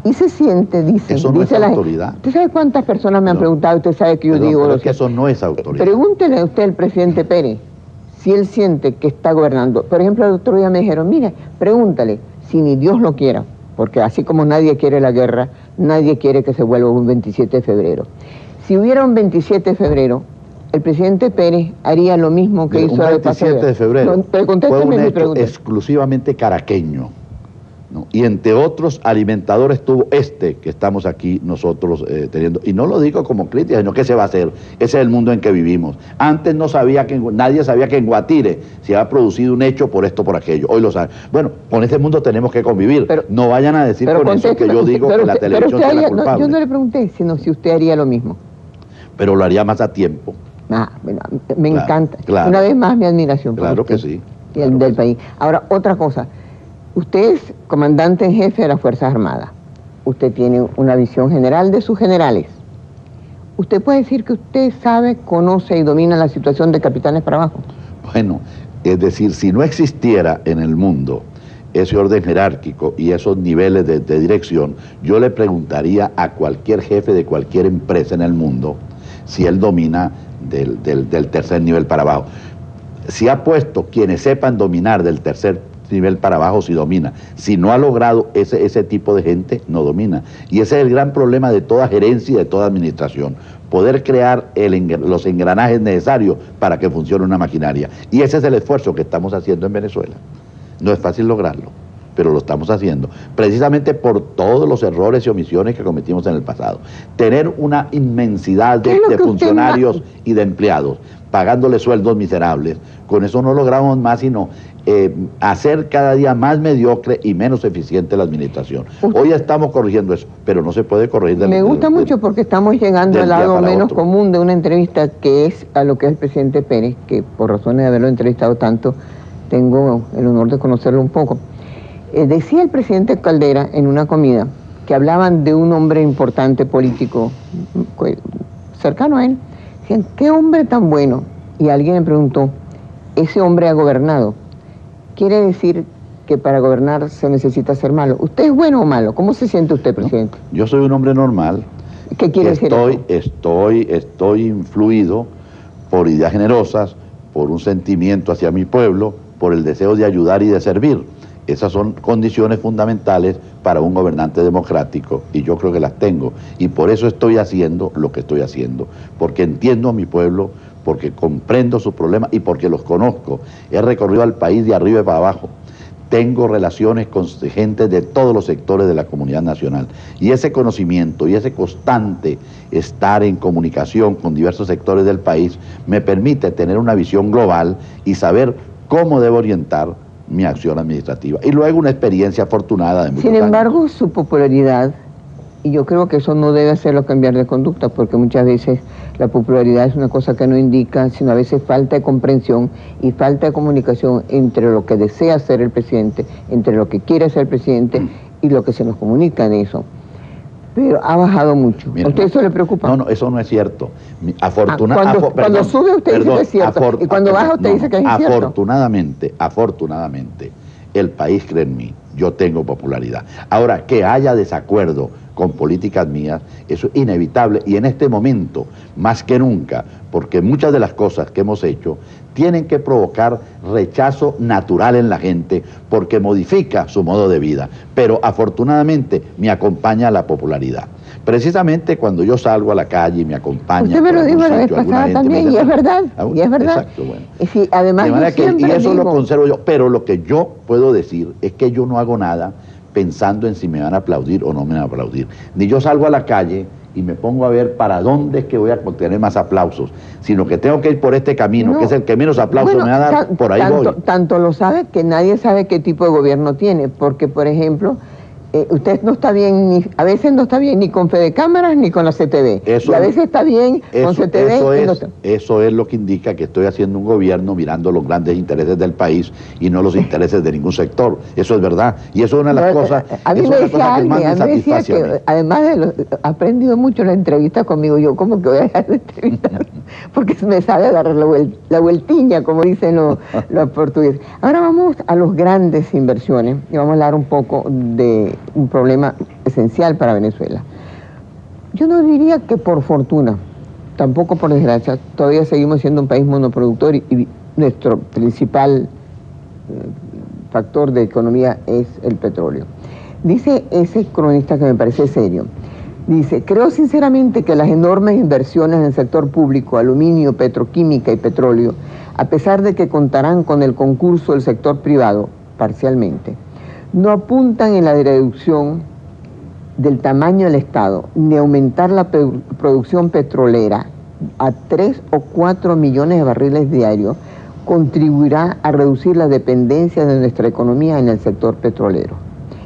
Y se siente, dice... Eso no es autoridad. ¿Usted sabe cuántas personas me han preguntado? Usted sabe que yo digo... Pero es que eso no es autoridad. Pregúntele a usted al presidente Pérez si él siente que está gobernando. Por ejemplo, el otro día me dijeron, mire, pregúntale si ni Dios lo quiera, porque así como nadie quiere la guerra, nadie quiere que se vuelva un 27 de febrero. Si hubiera un 27 de febrero, el presidente Pérez haría lo mismo que hizo el 27 de febrero. No, pero fue un hecho exclusivamente caraqueño, ¿no? Y entre otros alimentadores tuvo que estamos aquí nosotros teniendo. Y no lo digo como crítica, sino que se va a hacer. Ese es el mundo en que vivimos. Antes nadie sabía que en Guatire se había producido un hecho por esto, por aquello. Hoy lo saben. Bueno, con ese mundo tenemos que convivir. Pero, no vayan a decir con eso que yo digo que la televisión es la culpable. Yo no le pregunté, sino si usted haría lo mismo. Pero lo haría más a tiempo. Bueno, me encanta. Claro. Una vez más mi admiración por Claro usted que sí. Y el del país. Ahora, otra cosa. Usted es comandante en jefe de las Fuerzas Armadas. usted tiene una visión general de sus generales. ¿Usted puede decir que usted sabe, conoce y domina la situación de capitanes para abajo? Bueno, es decir, si no existiera en el mundo ese orden jerárquico y esos niveles de dirección, yo le preguntaría a cualquier jefe de cualquier empresa en el mundo si él domina del tercer nivel para abajo. Si ha puesto quienes sepan dominar del tercer nivel para abajo, si domina. Si no ha logrado ese tipo de gente, no domina. Y ese es el gran problema de toda gerencia y de toda administración. Poder crear los engranajes necesarios para que funcione una maquinaria. Y ese es el esfuerzo que estamos haciendo en Venezuela. No es fácil lograrlo, pero lo estamos haciendo, precisamente por todos los errores y omisiones que cometimos en el pasado. Tener una inmensidad de funcionarios y de empleados, pagándole sueldos miserables, con eso no logramos más sino hacer cada día más mediocre y menos eficiente la administración. Hoy estamos corrigiendo eso, pero no se puede corregir. Me gusta mucho porque estamos llegando al lado menos común de una entrevista que es a lo que es el presidente Pérez, que por razones de haberlo entrevistado tanto, tengo el honor de conocerlo un poco. Decía el presidente Caldera en una comida que hablaban de un hombre importante político cercano a él. Decían, ¿qué hombre tan bueno? Y alguien le preguntó, ¿ese hombre ha gobernado? Quiere decir que para gobernar se necesita ser malo. ¿Usted es bueno o malo? ¿Cómo se siente usted, presidente? No, yo soy un hombre normal. ¿Qué quiere decir eso? Estoy influido por ideas generosas, por un sentimiento hacia mi pueblo, por el deseo de ayudar y de servir. Esas son condiciones fundamentales para un gobernante democrático y yo creo que las tengo. Y por eso estoy haciendo lo que estoy haciendo, porque entiendo a mi pueblo, porque comprendo sus problemas y porque los conozco. He recorrido al país de arriba y para abajo. Tengo relaciones con gente de todos los sectores de la comunidad nacional. Y ese conocimiento y ese constante estar en comunicación con diversos sectores del país me permite tener una visión global y saber cómo debo orientar mi acción administrativa. Y luego una experiencia afortunada de muchos años. Sin embargo, su popularidad, y yo creo que eso no debe hacerlo cambiar de conducta, porque muchas veces la popularidad es una cosa que no indica, sino a veces falta de comprensión y falta de comunicación entre lo que desea hacer el presidente, entre lo que quiere hacer el presidente y lo que se nos comunica de eso. Pero ha bajado mucho. Mira, ¿A usted eso le preocupa? No, eso no es cierto. Cuando sube usted dice que es cierto, y cuando baja usted dice que es incierto. Afortunadamente, el país cree en mí. Yo tengo popularidad. Ahora, que haya desacuerdo con políticas mías, eso es inevitable y en este momento, más que nunca, porque muchas de las cosas que hemos hecho tienen que provocar rechazo natural en la gente porque modifica su modo de vida, pero afortunadamente me acompaña la popularidad. Precisamente cuando yo salgo a la calle y me acompaña... Usted me lo dijo la vez pasada también, y es verdad, y es verdad. Exacto, bueno. Sí, además de manera yo siempre y eso digo... lo conservo yo, pero lo que yo puedo decir es que yo no hago nada pensando en si me van a aplaudir o no me van a aplaudir. Ni yo salgo a la calle y me pongo a ver para dónde es que voy a obtener más aplausos, sino que tengo que ir por este camino, que es el que menos aplausos me va a dar, por ahí voy. Tanto lo sabe que nadie sabe qué tipo de gobierno tiene, porque, por ejemplo, usted no está bien, a veces no está bien ni con Fede Cámaras ni con la CTV, y a veces está bien con CTV. Eso es lo que indica que estoy haciendo un gobierno mirando los grandes intereses del país y no los intereses de ningún sector. Eso es verdad, y eso es una de las cosas, a mí me decía alguien, que además ha aprendido mucho la entrevista conmigo. Yo como que voy a dejar de entrevistar porque me sabe dar la vueltiña, como dicen los portugueses. Ahora vamos a las grandes inversiones y vamos a hablar un poco de un problema esencial para Venezuela. Yo no diría que por fortuna, tampoco por desgracia, todavía seguimos siendo un país monoproductor y nuestro principal factor de economía es el petróleo. Dice ese cronista que me parece serio, dice, creo sinceramente que las enormes inversiones en el sector público, aluminio, petroquímica y petróleo, a pesar de que contarán con el concurso del sector privado, parcialmente, no apuntan en la reducción del tamaño del Estado, ni aumentar la producción petrolera a 3 o 4 millones de barriles diarios, contribuirá a reducir la dependencia de nuestra economía en el sector petrolero.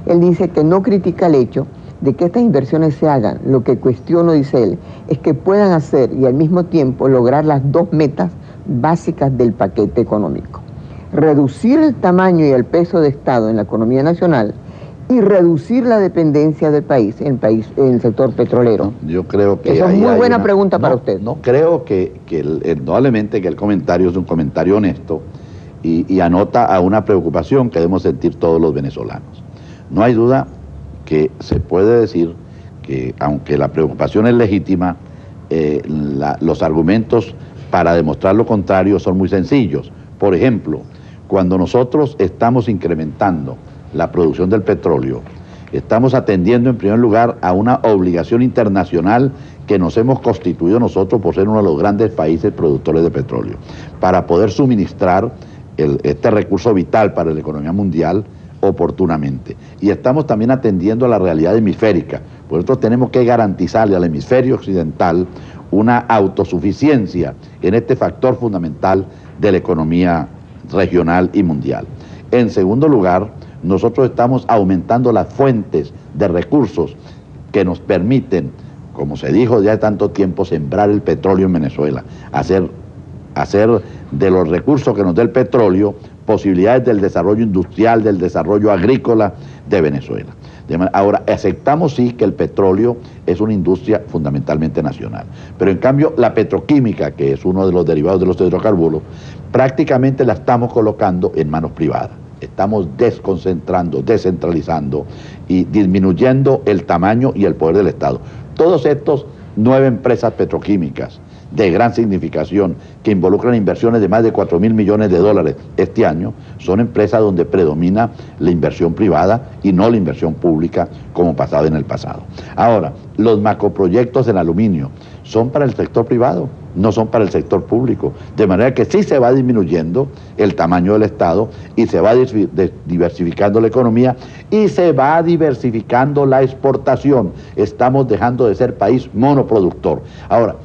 Él dice que no critica el hecho de que estas inversiones se hagan. Lo que cuestiono, dice él, es que puedan hacer y al mismo tiempo lograr las dos metas básicas del paquete económico: reducir el tamaño y el peso de Estado en la economía nacional y reducir la dependencia del país en el sector petrolero? Yo creo que esa es muy buena pregunta para usted. No, creo que indudablemente que el comentario es un comentario honesto y anota a una preocupación que debemos sentir todos los venezolanos. No hay duda que se puede decir que, aunque la preocupación es legítima, los argumentos para demostrar lo contrario son muy sencillos. Por ejemplo, cuando nosotros estamos incrementando la producción del petróleo, estamos atendiendo en primer lugar a una obligación internacional que nos hemos constituido nosotros por ser uno de los grandes países productores de petróleo, para poder suministrar este recurso vital para la economía mundial oportunamente. Y estamos también atendiendo a la realidad hemisférica. Por eso tenemos que garantizarle al hemisferio occidental una autosuficiencia en este factor fundamental de la economía regional y mundial. En segundo lugar, nosotros estamos aumentando las fuentes de recursos que nos permiten, como se dijo ya de tanto tiempo, sembrar el petróleo en Venezuela, hacer de los recursos que nos dé el petróleo posibilidades del desarrollo industrial, del desarrollo agrícola de Venezuela. Ahora, aceptamos sí que el petróleo es una industria fundamentalmente nacional, pero en cambio la petroquímica, que es uno de los derivados de los hidrocarburos, prácticamente la estamos colocando en manos privadas. Estamos desconcentrando, descentralizando y disminuyendo el tamaño y el poder del Estado. Todos estos 9 empresas petroquímicas de gran significación que involucran inversiones de más de 4.000 millones de dólares este año, son empresas donde predomina la inversión privada y no la inversión pública como pasaba en el pasado. Ahora, los macroproyectos en aluminio son para el sector privado, no son para el sector público, de manera que sí se va disminuyendo el tamaño del Estado y se va diversificando la economía y se va diversificando la exportación. Estamos dejando de ser país monoproductor. Ahora,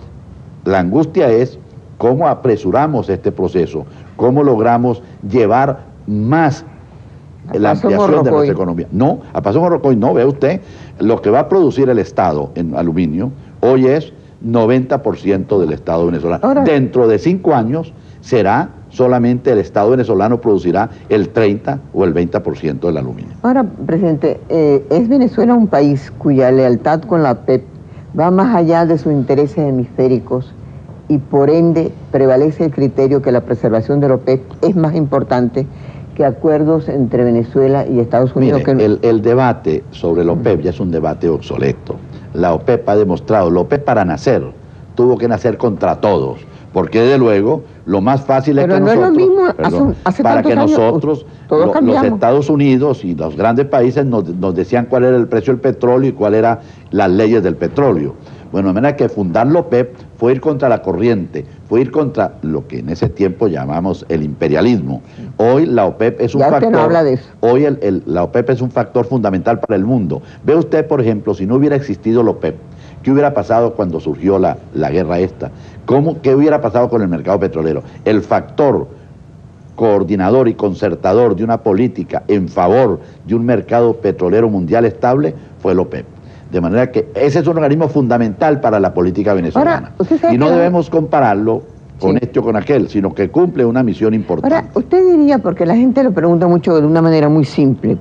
la angustia es cómo apresuramos este proceso, cómo logramos llevar más la ampliación de nuestra economía. No, a paso Morrocoy no, vea usted, lo que va a producir el Estado en aluminio hoy es 90% del Estado venezolano. Ahora, dentro de 5 años será solamente el Estado venezolano producirá el 30 o el 20% del aluminio. Ahora, presidente, ¿es Venezuela un país cuya lealtad con la OPEP va más allá de sus intereses hemisféricos y por ende prevalece el criterio que la preservación de la OPEP es más importante que acuerdos entre Venezuela y Estados Unidos? Mire, el debate sobre la OPEP ya es un debate obsoleto. La OPEP ha demostrado, la OPEP para nacer tuvo que nacer contra todos, porque desde luego lo más fácil es que nosotros, es lo mismo, hace para que años, nosotros, los Estados Unidos y los grandes países nos decían cuál era el precio del petróleo y cuáles eran las leyes del petróleo. Bueno, de manera que fundar la OPEP fue ir contra la corriente, fue ir contra lo que en ese tiempo llamamos el imperialismo. Hoy la OPEP es un factor. No habla de eso. Hoy la OPEP es un factor fundamental para el mundo. Ve usted, por ejemplo, si no hubiera existido la OPEP, ¿qué hubiera pasado cuando surgió la guerra esta? ¿Qué hubiera pasado con el mercado petrolero? El factor coordinador y concertador de una política en favor de un mercado petrolero mundial estable fue la OPEP. De manera que ese es un organismo fundamental para la política venezolana. Ahora, y no debemos compararlo con esto o con aquel, sino que cumple una misión importante. Ahora, usted diría, porque la gente lo pregunta mucho de una manera muy simple,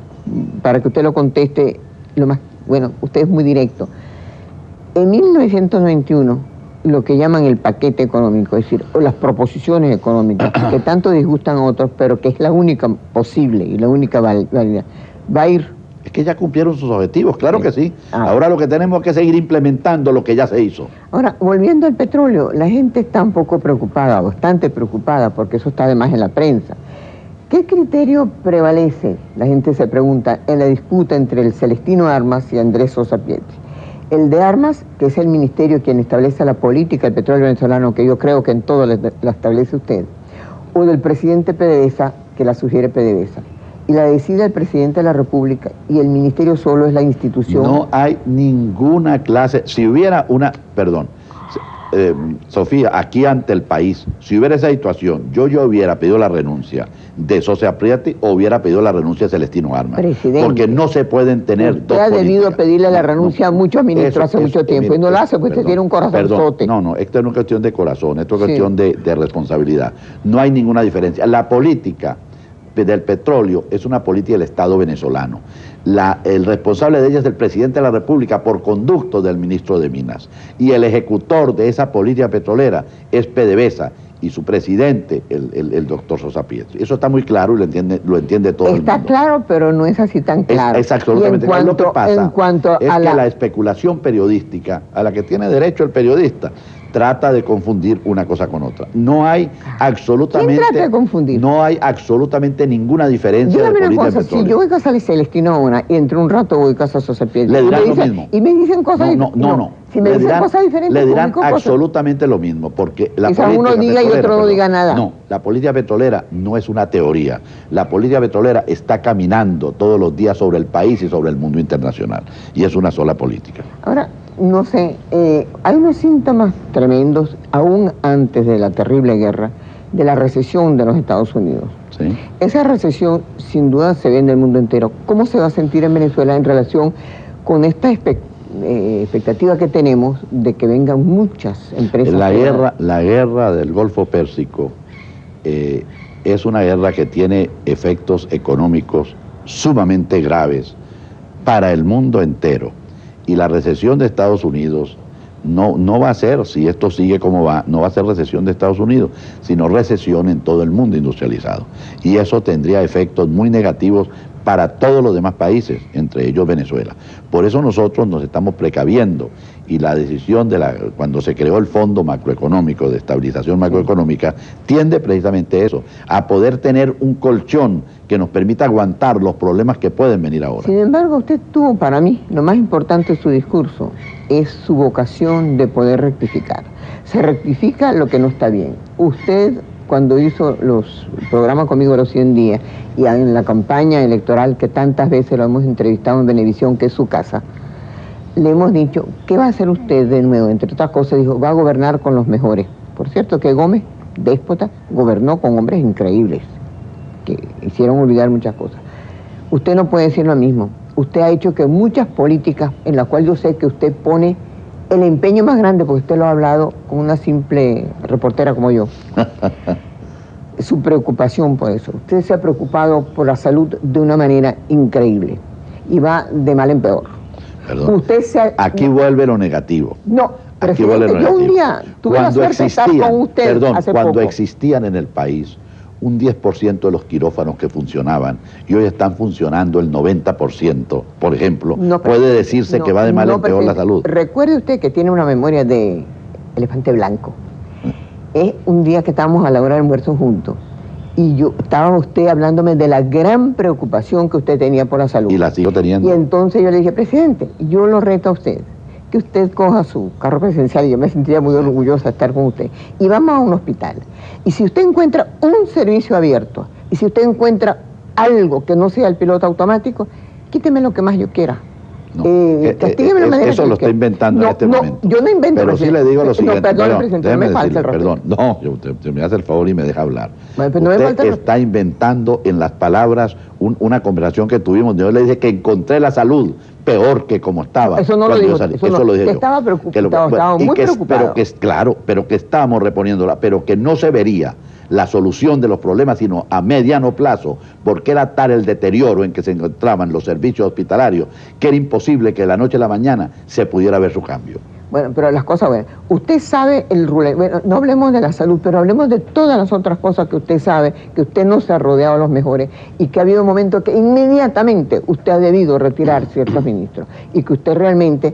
para que usted lo conteste lo más, bueno, usted es muy directo. En 1991, lo que llaman el paquete económico, es decir, o las proposiciones económicas, que tanto disgustan a otros, pero que es la única posible y la única válida, va a ir. Es que ya cumplieron sus objetivos, claro que sí. Ahora lo que tenemos que seguir implementando lo que ya se hizo. Ahora, volviendo al petróleo, la gente está un poco preocupada, bastante preocupada, porque eso está además en la prensa. ¿Qué criterio prevalece, la gente se pregunta, en la disputa entre el Celestino Armas y Andrés Sosa Pietri? El de Armas, que es el ministerio quien establece la política del petróleo venezolano, que yo creo que en todo la establece usted, o del presidente PDVSA, que la sugiere PDVSA. Y la decide el presidente de la República y el ministerio solo es la institución. No hay ninguna clase, si hubiera una, perdón, Sofía, aquí ante el país, si hubiera esa situación, yo hubiera pedido la renuncia de Sosa Pietri o hubiera pedido la renuncia de Celestino Armas. Presidente, porque no se pueden tener dos políticas. Usted ha debido pedirle la renuncia a muchos ministros hace mucho tiempo y no lo hace porque usted tiene un corazonzote. No, esto no es cuestión de corazón, esto es cuestión de responsabilidad. No hay ninguna diferencia. La política del petróleo es una política del Estado venezolano. El responsable de ella es el presidente de la República por conducto del ministro de Minas. Y el ejecutor de esa política petrolera es PDVSA y su presidente, el doctor Sosa Pietri. Eso está muy claro y lo entiende todo el mundo. Está claro, pero no es así tan claro. Es absolutamente claro. Lo que pasa es que la especulación periodística, a la que tiene derecho el periodista, trata de confundir una cosa con otra. No hay absolutamente... ¿Quién trata de confundir? No hay absolutamente ninguna diferencia de política cosa, petróleo. Si yo voy a casa de Celestino ahora y entre un rato voy a casa de Sosa Pietri, le dirán lo mismo. Y me dicen cosas diferentes. No. Si me dicen cosas diferentes, le dirán absolutamente lo mismo, porque la quizá política uno diga petrolera, y otro no diga nada. No, la política petrolera no es una teoría. La política petrolera está caminando todos los días sobre el país y sobre el mundo internacional. Y es una sola política. Ahora, no sé, hay unos síntomas tremendos, aún antes de la terrible guerra, de la recesión de los Estados Unidos. ¿Sí? Esa recesión, sin duda, se ve en el mundo entero. ¿Cómo se va a sentir en Venezuela en relación con esta expectativa que tenemos de que vengan muchas empresas? La guerra del Golfo Pérsico es una guerra que tiene efectos económicos sumamente graves para el mundo entero. Y la recesión de Estados Unidos no va a ser, si esto sigue como va, no va a ser recesión de Estados Unidos, sino recesión en todo el mundo industrializado. Y eso tendría efectos muy negativos para todos los demás países, entre ellos Venezuela. Por eso nosotros nos estamos precaviendo, y la decisión cuando se creó el Fondo Macroeconómico de Estabilización Macroeconómica tiende precisamente eso, a poder tener un colchón que nos permita aguantar los problemas que pueden venir ahora. Sin embargo, usted tuvo, para mí, lo más importante de su discurso es su vocación de poder rectificar. Se rectifica lo que no está bien. Usted, cuando hizo los programas conmigo de los 100 días y en la campaña electoral que tantas veces lo hemos entrevistado en Venevisión, que es su casa, le hemos dicho, ¿qué va a hacer usted de nuevo? Entre otras cosas, dijo, va a gobernar con los mejores. Por cierto, que Gómez, déspota, gobernó con hombres increíbles, que hicieron olvidar muchas cosas. Usted no puede decir lo mismo. Usted ha hecho que muchas políticas, en las cuales yo sé que usted pone el empeño más grande, porque usted lo ha hablado con una simple reportera como yo, su preocupación por eso. Usted se ha preocupado por la salud de una manera increíble y va de mal en peor. Perdón. Aquí vuelve lo negativo. No, presidente, yo un día tuve la suerte de estar con usted hace poco. Cuando existían en el país un 10% de los quirófanos que funcionaban y hoy están funcionando el 90%, por ejemplo, puede decirse que va de mal en peor la salud. Recuerde usted que tiene una memoria de elefante blanco. Es un día que estábamos a la hora del almuerzo juntos y estaba usted hablándome de la gran preocupación que usted tenía por la salud. Y la sigo teniendo. Y entonces yo le dije, presidente, yo lo reto a usted, que usted coja su carro presidencial, y yo me sentiría muy orgullosa de estar con usted, y vamos a un hospital. Y si usted encuentra un servicio abierto, y si usted encuentra algo que no sea el piloto automático, quíteme lo que más yo quiera. No, eso lo está inventando en este momento. Yo no invento. Pero sí le digo lo siguiente. Perdón, presidente, no me falta el respeto. Perdón, no, usted me hace el favor y me deja hablar. Bueno, pues no usted está inventando en las palabras una conversación que tuvimos. Yo le dije que encontré la salud peor que como estaba. Eso no lo digo. Eso lo dije yo. Estaba preocupado, estaba muy preocupado. Pero que estábamos reponiéndola, pero que no se vería la solución de los problemas, sino a mediano plazo, porque era tal el deterioro en que se encontraban los servicios hospitalarios, que era imposible que de la noche a la mañana se pudiera ver su cambio. Bueno, pero las cosas buenas. Usted sabe el rule. Bueno, no hablemos de la salud, pero hablemos de todas las otras cosas que usted sabe, que usted no se ha rodeado de los mejores y que ha habido momentos que inmediatamente usted ha debido retirar ciertos ministros y que usted realmente...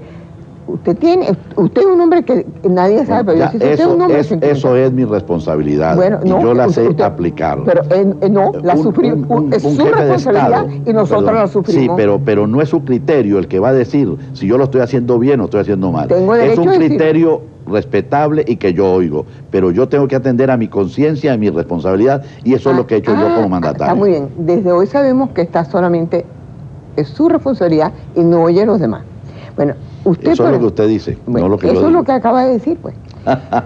Usted es un hombre que nadie sabe, pero yo sí sé, usted es un hombre eso es mi responsabilidad, bueno, y yo la sé aplicar. Pero no, la sufrimos, es su responsabilidad y nosotros la sufrimos. Sí, pero no es su criterio el que va a decir si yo lo estoy haciendo bien o estoy haciendo mal. Es un criterio respetable y que yo oigo, pero yo tengo que atender a mi conciencia y mi responsabilidad, y eso es lo que he hecho yo como mandatario. Está muy bien, desde hoy sabemos que está solamente, es su responsabilidad y no oye a los demás. Bueno, eso es lo que usted dice, bueno, no lo que yo digo. Eso es lo que acaba de decir, pues.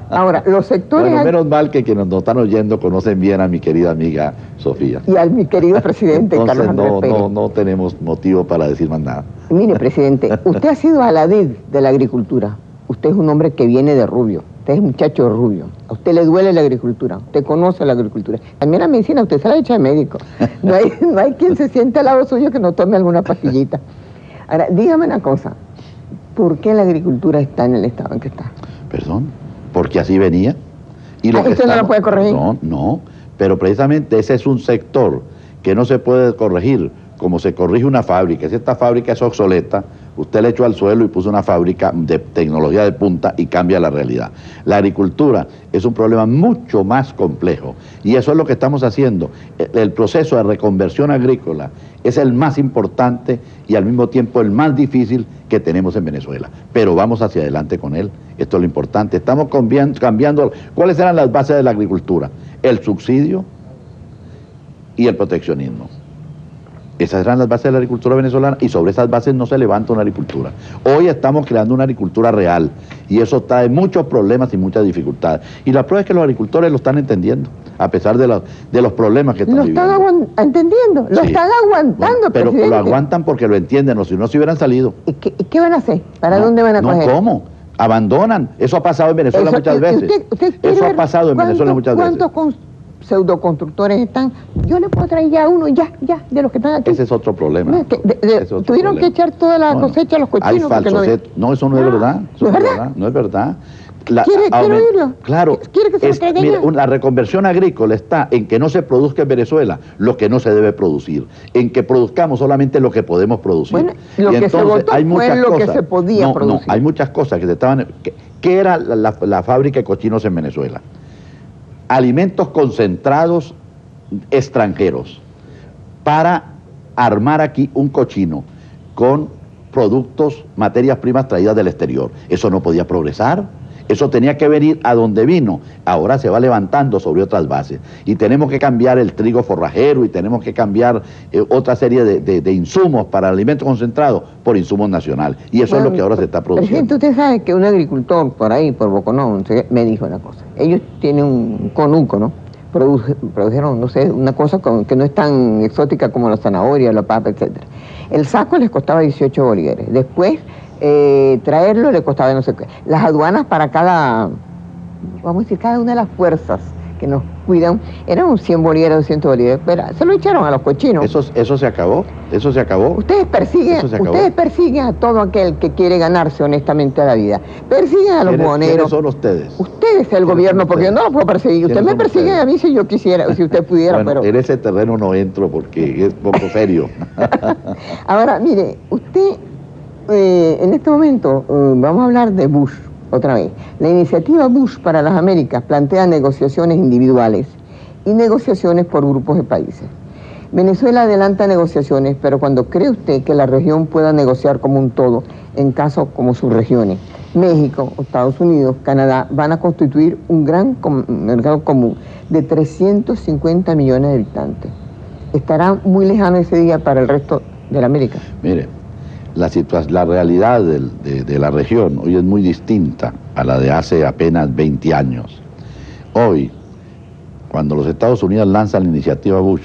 Ahora, los sectores... Bueno, menos mal que quienes nos están oyendo conocen bien a mi querida amiga Sofía. Y a mi querido presidente Entonces, Carlos Andrés Pérez. No tenemos motivo para decir más nada. Mire, presidente, usted ha sido aladid de la agricultura. Usted es un hombre que viene de Rubio. Usted es muchacho rubio, a usted le duele la agricultura, usted conoce la agricultura. También la medicina, usted se la echa de médico. No hay quien se siente al lado suyo que no tome alguna pastillita. Ahora, dígame una cosa, ¿por qué la agricultura está en el estado en que está? Perdón, porque así venía. Y lo que ¿Esto no lo puede corregir? No, pero precisamente ese es un sector que no se puede corregir como se corrige una fábrica. Si esta fábrica es obsoleta, usted le echó al suelo y puso una fábrica de tecnología de punta y cambia la realidad. La agricultura es un problema mucho más complejo y eso es lo que estamos haciendo. El proceso de reconversión agrícola es el más importante y al mismo tiempo el más difícil que tenemos en Venezuela. Pero vamos hacia adelante con él. Esto es lo importante. Estamos cambiando. ¿Cuáles eran las bases de la agricultura? El subsidio y el proteccionismo. Esas eran las bases de la agricultura venezolana y sobre esas bases no se levanta una agricultura. Hoy estamos creando una agricultura real y eso trae muchos problemas y muchas dificultades. Y la prueba es que los agricultores lo están entendiendo, a pesar de los problemas que están viviendo. Lo están entendiendo, lo están aguantando, bueno, pero presidente. lo aguantan porque lo entienden, o si no se hubieran salido. ¿Y qué van a hacer? ¿Para dónde van a coger? No, ¿cómo? Abandonan. Eso ha pasado en Venezuela muchas veces. Eso ha pasado en Venezuela muchas veces. ¿Cuántos pseudoconstructores están? Yo le puedo traer ya uno, ya, de los que están aquí. Ese es otro problema. No, tuvieron que echar toda la cosecha a los cochinos. Hay falsos. No, eso no es verdad. Eso ¿No es verdad? No es verdad. ¿Quiere oírlo? Claro. ¿Quiere que se lo traiga mire, ya? la reconversión agrícola está en que no se produzca en Venezuela lo que no se debe producir, en que produzcamos solamente lo que podemos producir. Bueno, lo que se votó fue lo que se podía producir. No, hay muchas cosas que se estaban... ¿Qué era la fábrica de cochinos en Venezuela? Alimentos concentrados extranjeros para armar aquí un cochino con productos, materias primas traídas del exterior. Eso no podía progresar, eso tenía que venir a donde vino. Ahora se va levantando sobre otras bases y tenemos que cambiar el trigo forrajero y tenemos que cambiar otra serie de insumos para alimentos concentrados por insumos nacionales y eso es lo que ahora se está produciendo. Presidente, usted sabe que un agricultor por ahí, por Boconó, me dijo una cosa. Ellos tienen un conuco, ¿no? Produjeron, no sé, una cosa que no es tan exótica como la zanahoria, la papa, etc. El saco les costaba 18 bolívares. Después, traerlo le costaba no sé qué. Las aduanas para cada, vamos a decir, cada una de las fuerzas que nos cuidan, eran 100 bolívares, 200 bolívares, pero se lo echaron a los cochinos. Eso se acabó, eso se acabó. Ustedes persiguen a todo aquel que quiere ganarse honestamente la vida. Persiguen a los buhoneros. ¿Quiénes son ustedes? Ustedes, el gobierno, porque yo no lo puedo perseguir. Usted me persigue a mí si yo quisiera, si usted pudiera, bueno, pero... en ese terreno no entro porque es poco serio. Ahora, mire, usted, en este momento, vamos a hablar de Bush. Otra vez, la iniciativa Bush para las Américas plantea negociaciones individuales y negociaciones por grupos de países. Venezuela adelanta negociaciones, pero cuando cree usted que la región pueda negociar como un todo, en casos como sus regiones, México, Estados Unidos, Canadá, van a constituir un gran mercado común de 350 millones de habitantes. ¿Estará muy lejano ese día para el resto de la América? Mire, la realidad de la región hoy es muy distinta a la de hace apenas 20 años. Hoy, cuando los Estados Unidos lanzan la iniciativa Bush,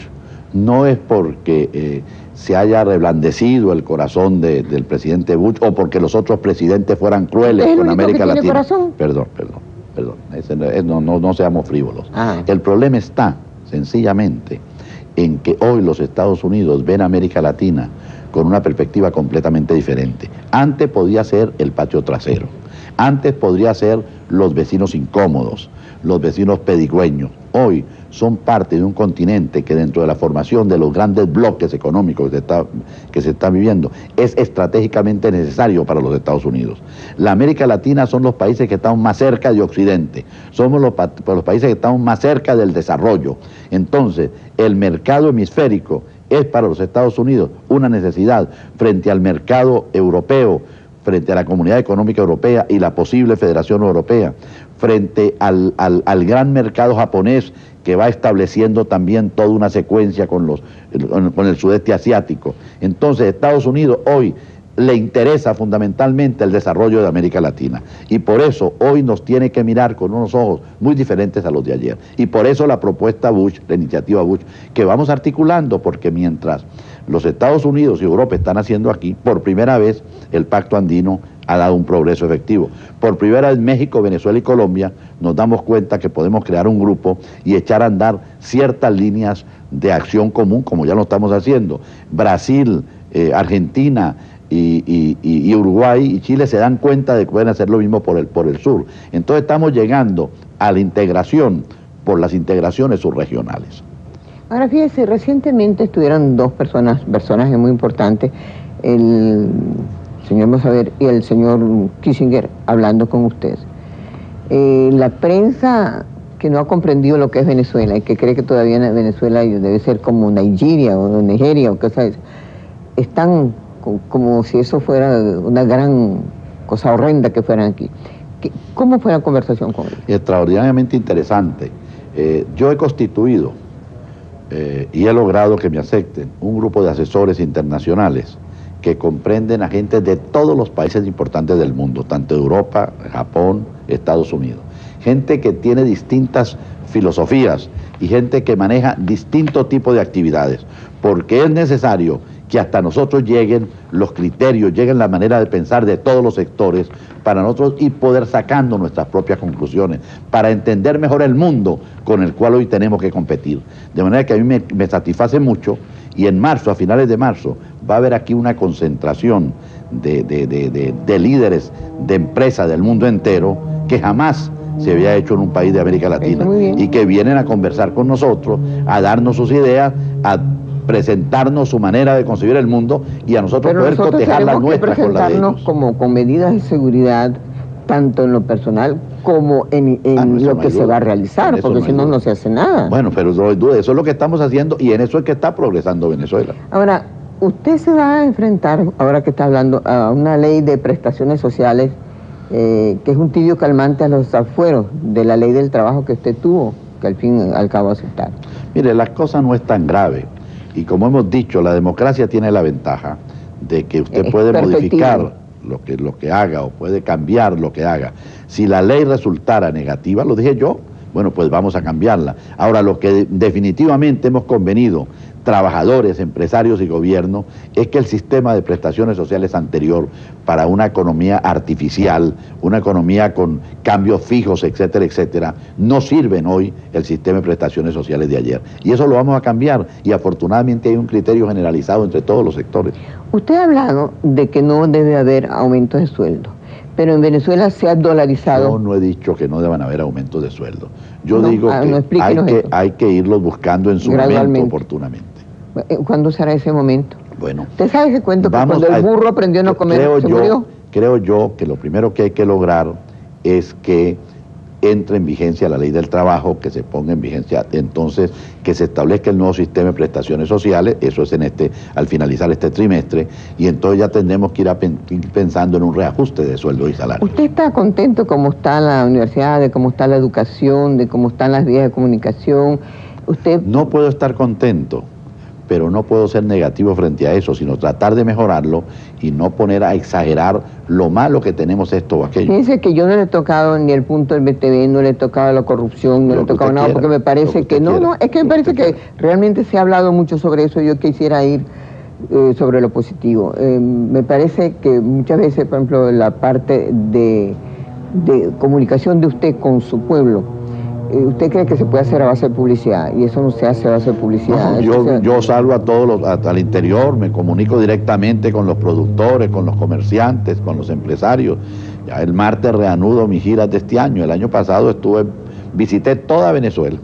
no es porque se haya reblandecido el corazón del presidente Bush o porque los otros presidentes fueran crueles con América Latina. Corazón? Perdón. No seamos frívolos. El problema está, sencillamente, en que hoy los Estados Unidos ven a América Latina con una perspectiva completamente diferente. Antes podía ser el patio trasero, antes podría ser los vecinos incómodos, los vecinos pedigüeños. Hoy son parte de un continente que dentro de la formación de los grandes bloques económicos que se está viviendo es estratégicamente necesario para los Estados Unidos. La América Latina son los países que están más cerca de Occidente, somos los países que estamos más cerca del desarrollo. Entonces, el mercado hemisférico es para los Estados Unidos una necesidad frente al mercado europeo, frente a la Comunidad Económica Europea y la posible Federación Europea, frente al gran mercado japonés que va estableciendo también toda una secuencia con el sudeste asiático. Entonces, Estados Unidos hoy le interesa fundamentalmente el desarrollo de América Latina y por eso hoy nos tiene que mirar con unos ojos muy diferentes a los de ayer y por eso la propuesta Bush, la iniciativa Bush, que vamos articulando, porque mientras los Estados Unidos y Europa están haciendo aquí, por primera vez el Pacto Andino ha dado un progreso efectivo. Por primera vez México, Venezuela y Colombia nos damos cuenta que podemos crear un grupo y echar a andar ciertas líneas de acción común, como ya lo estamos haciendo. Brasil, Argentina y Uruguay y Chile se dan cuenta de que pueden hacer lo mismo por el sur. Entonces estamos llegando a la integración por las integraciones subregionales. Ahora fíjese, recientemente estuvieron dos personajes muy importantes, el señor Mosaver y el señor Kissinger, hablando con ustedes. La prensa que no ha comprendido lo que es Venezuela y que cree que todavía Venezuela debe ser como Nigeria o Nigeria o cosas, están como si eso fuera una gran cosa horrenda que fueran aquí. ¿Cómo fue la conversación con ellos? Extraordinariamente interesante. Yo he constituido y he logrado que me acepten un grupo de asesores internacionales que comprenden a gente de todos los países importantes del mundo, tanto Europa, Japón, Estados Unidos. Gente que tiene distintas filosofías y gente que maneja distintos tipos de actividades, porque es necesario que hasta nosotros lleguen los criterios, lleguen la manera de pensar de todos los sectores para nosotros y poder sacando nuestras propias conclusiones, para entender mejor el mundo con el cual hoy tenemos que competir. De manera que a mí me satisface mucho, y en marzo, a finales de marzo, va a haber aquí una concentración de líderes de empresas del mundo entero que jamás se había hecho en un país de América Latina y que vienen a conversar con nosotros, a darnos sus ideas, a presentarnos su manera de concebir el mundo y a nosotros poder cotejar las nuestras con las de ellos. Como con medidas de seguridad, tanto en lo personal como en lo que se va a realizar, porque si no, no se hace nada. Bueno, pero no hay duda, eso es lo que estamos haciendo y en eso es que está progresando Venezuela. Ahora, usted se va a enfrentar, ahora que está hablando, a una ley de prestaciones sociales que es un tibio calmante a los afueros de la ley del trabajo que usted tuvo, que al fin y al cabo aceptar. Mire, las cosas no es tan grave. Y como hemos dicho, la democracia tiene la ventaja de que usted puede modificar lo que haga o puede cambiar lo que haga. Si la ley resultara negativa, lo dije yo, bueno, pues vamos a cambiarla. Ahora, lo que definitivamente hemos convenido, trabajadores, empresarios y gobierno, es que el sistema de prestaciones sociales anterior para una economía artificial, una economía con cambios fijos, etcétera, etcétera, no sirven hoy el sistema de prestaciones sociales de ayer. Y eso lo vamos a cambiar y afortunadamente hay un criterio generalizado entre todos los sectores. Usted ha hablado de que no debe haber aumentos de sueldo, pero en Venezuela se ha dolarizado. Yo no he dicho que no deban haber aumentos de sueldo. Yo digo que hay que irlos buscando en su momento oportunamente. ¿Cuándo será ese momento? Bueno. ¿Usted sabe ese cuento que cuando el burro aprendió a no comer, se murió? Creo yo que lo primero que hay que lograr es que entre en vigencia la ley del trabajo, que se ponga en vigencia, entonces que se establezca el nuevo sistema de prestaciones sociales, eso es al finalizar este trimestre, y entonces ya tendremos que ir pensando en un reajuste de sueldo y salario. ¿Usted está contento cómo está la universidad, de cómo está la educación, de cómo están las vías de comunicación? ¿Usted? No puedo estar contento, pero no puedo ser negativo frente a eso, sino tratar de mejorarlo y no poner a exagerar lo malo que tenemos esto o aquello. Fíjense que yo no le he tocado ni el punto del BTV, no le he tocado la corrupción, no le he tocado nada, porque me parece que no, es que me parece que realmente se ha hablado mucho sobre eso, yo quisiera ir sobre lo positivo. Me parece que muchas veces, por ejemplo, la parte de comunicación de usted con su pueblo, ¿usted cree que se puede hacer a base de publicidad? Y eso no se hace a base de publicidad. No, yo salgo a todos al interior, me comunico directamente con los productores, con los comerciantes, con los empresarios. Ya el martes reanudo mis giras de este año. El año pasado visité toda Venezuela.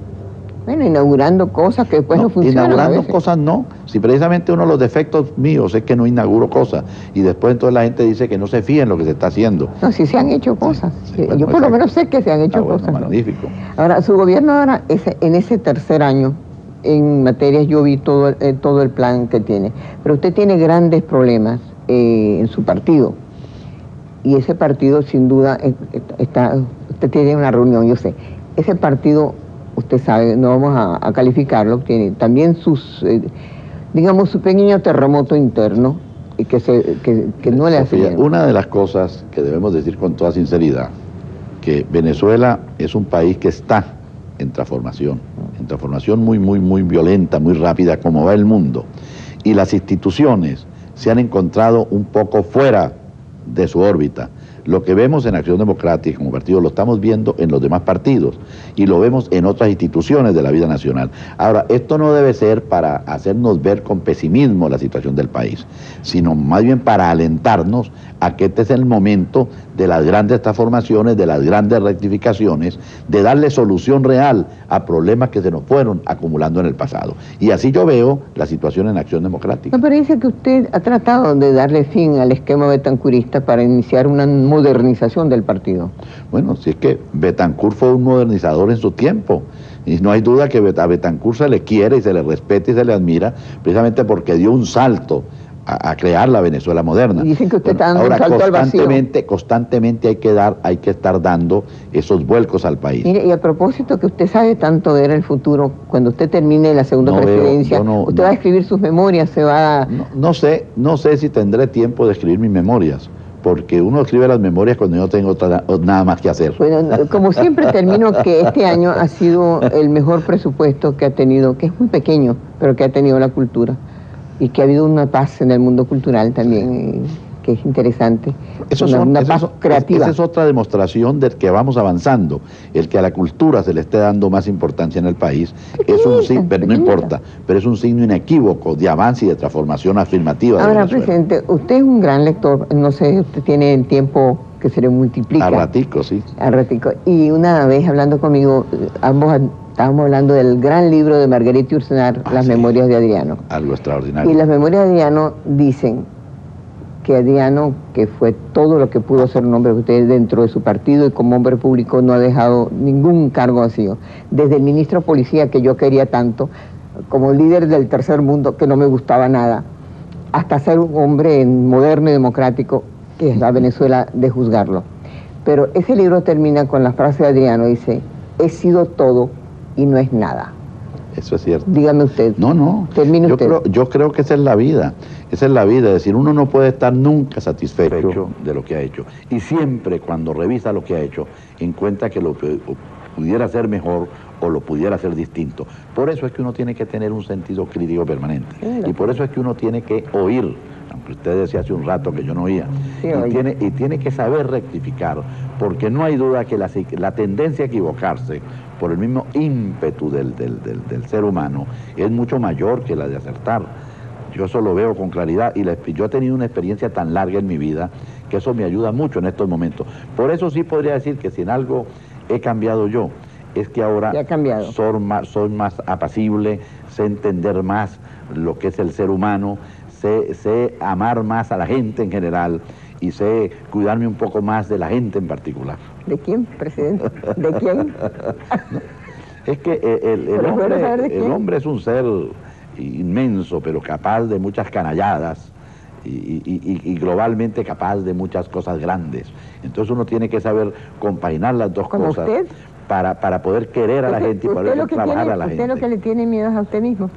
Bueno, inaugurando cosas que después no funcionan. Inaugurando cosas no. Si precisamente uno de los defectos míos es que no inauguro cosas y después entonces la gente dice que no se fía en lo que se está haciendo. No, sí se han hecho cosas. Sí, bueno, yo por lo menos sé que se han hecho cosas. Magnífico. Ahora, su gobierno ahora, en ese tercer año, en materias, yo vi todo el plan que tiene, pero usted tiene grandes problemas en su partido. Y ese partido, sin duda, usted tiene una reunión, yo sé. Ese partido, usted sabe, no vamos a calificarlo, tiene también digamos, su pequeño terremoto interno y que no le hace bien. Una de las cosas que debemos decir con toda sinceridad, que Venezuela es un país que está en transformación muy, muy, muy violenta, muy rápida, como va el mundo, y las instituciones se han encontrado un poco fuera de su órbita. Lo que vemos en Acción Democrática como partido lo estamos viendo en los demás partidos y lo vemos en otras instituciones de la vida nacional. Ahora, esto no debe ser para hacernos ver con pesimismo la situación del país, sino más bien para alentarnos a que este es el momento de las grandes transformaciones, de las grandes rectificaciones, de darle solución real a problemas que se nos fueron acumulando en el pasado. Y así yo veo la situación en Acción Democrática. Me parece que usted ha tratado de darle fin al esquema betancurista para iniciar una modernización del partido. Bueno, si es que Betancur fue un modernizador en su tiempo, y no hay duda que a Betancur se le quiere y se le respeta y se le admira, precisamente porque dio un salto a crear la Venezuela moderna. Y dicen que usted está dando ahora, un salto al vacío. Constantemente hay que estar dando esos vuelcos al país. Mire, y a propósito que usted sabe tanto ver el futuro, cuando usted termine la segunda presidencia, usted va a escribir sus memorias, se va a... No sé si tendré tiempo de escribir mis memorias, porque uno escribe las memorias cuando yo no tengo nada más que hacer. Bueno, como siempre termino que este año ha sido el mejor presupuesto que ha tenido, que es muy pequeño, pero que ha tenido la cultura, y que ha habido una paz en el mundo cultural también, que es interesante, una paz creativa. Esa es otra demostración de que vamos avanzando, el que a la cultura se le esté dando más importancia en el país, es un signo, no importa, pero es un signo inequívoco de avance y de transformación afirmativa. Ahora, presidente, usted es un gran lector, no sé, usted tiene el tiempo que se le multiplica. A ratico, sí. A ratico. Y una vez hablando conmigo, ambos estábamos hablando del gran libro de Marguerite Yourcenar, Las Memorias de Adriano. Algo extraordinario. Y las Memorias de Adriano dicen que Adriano, que fue todo lo que pudo ser un hombre que usted dentro de su partido y como hombre público no ha dejado ningún cargo vacío. Desde el ministro de Policía, que yo quería tanto, como líder del tercer mundo, que no me gustaba nada, hasta ser un hombre moderno y democrático, que es la Venezuela de juzgarlo. Pero ese libro termina con la frase de Adriano, dice, he sido todo y no es nada. Eso es cierto. Dígame usted. No. Termine usted. Yo creo que esa es la vida. Esa es la vida. Es decir, uno no puede estar nunca satisfecho de lo que ha hecho. Y siempre cuando revisa lo que ha hecho, encuentra que lo que pudiera ser mejor o lo pudiera ser distinto. Por eso es que uno tiene que tener un sentido crítico permanente. Y por eso es que uno tiene que oír, aunque usted decía hace un rato que yo no oía, sí, y tiene que saber rectificar, porque no hay duda que la tendencia a equivocarse por el mismo ímpetu del ser humano es mucho mayor que la de acertar. Yo eso lo veo con claridad y yo he tenido una experiencia tan larga en mi vida que eso me ayuda mucho en estos momentos. Por eso sí podría decir que si en algo he cambiado yo, es que ahora soy más apacible, sé entender más lo que es el ser humano, sé amar más a la gente en general y sé cuidarme un poco más de la gente en particular. ¿De quién, presidente? ¿De quién? Es que el hombre es un ser inmenso, pero capaz de muchas canalladas y globalmente capaz de muchas cosas grandes. Entonces uno tiene que saber compaginar las dos cosas. ¿Usted? Para poder querer a la gente y poder trabajar a la gente. ¿Usted lo que le tiene miedo es a usted mismo?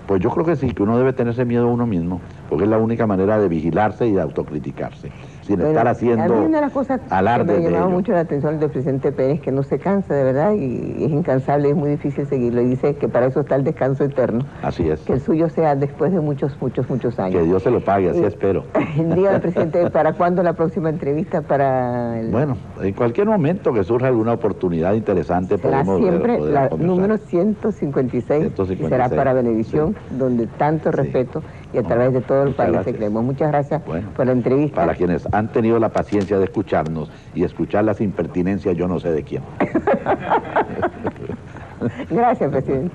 Pues yo creo que sí, que uno debe tenerse miedo a uno mismo, porque es la única manera de vigilarse y de autocriticarse, sin estar haciendo a mí una de las cosas alarde que me llamaba de mucho la atención del presidente Pérez, que no se cansa de verdad y es incansable, es muy difícil seguirlo, y dice que para eso está el descanso eterno. Así es. Que el suyo sea después de muchos años. Que Dios se lo pague, así espero. Dígame, presidente, ¿para cuándo la próxima entrevista? Bueno, en cualquier momento que surja alguna oportunidad interesante podemos siempre la conversar. número 156, y será para Venevisión, donde tanto respeto y a través de todo el país te creemos. Muchas gracias por la entrevista. Para quienes han tenido la paciencia de escucharnos y escuchar las impertinencias yo no sé de quién. Gracias, presidente.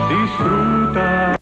Disfruta.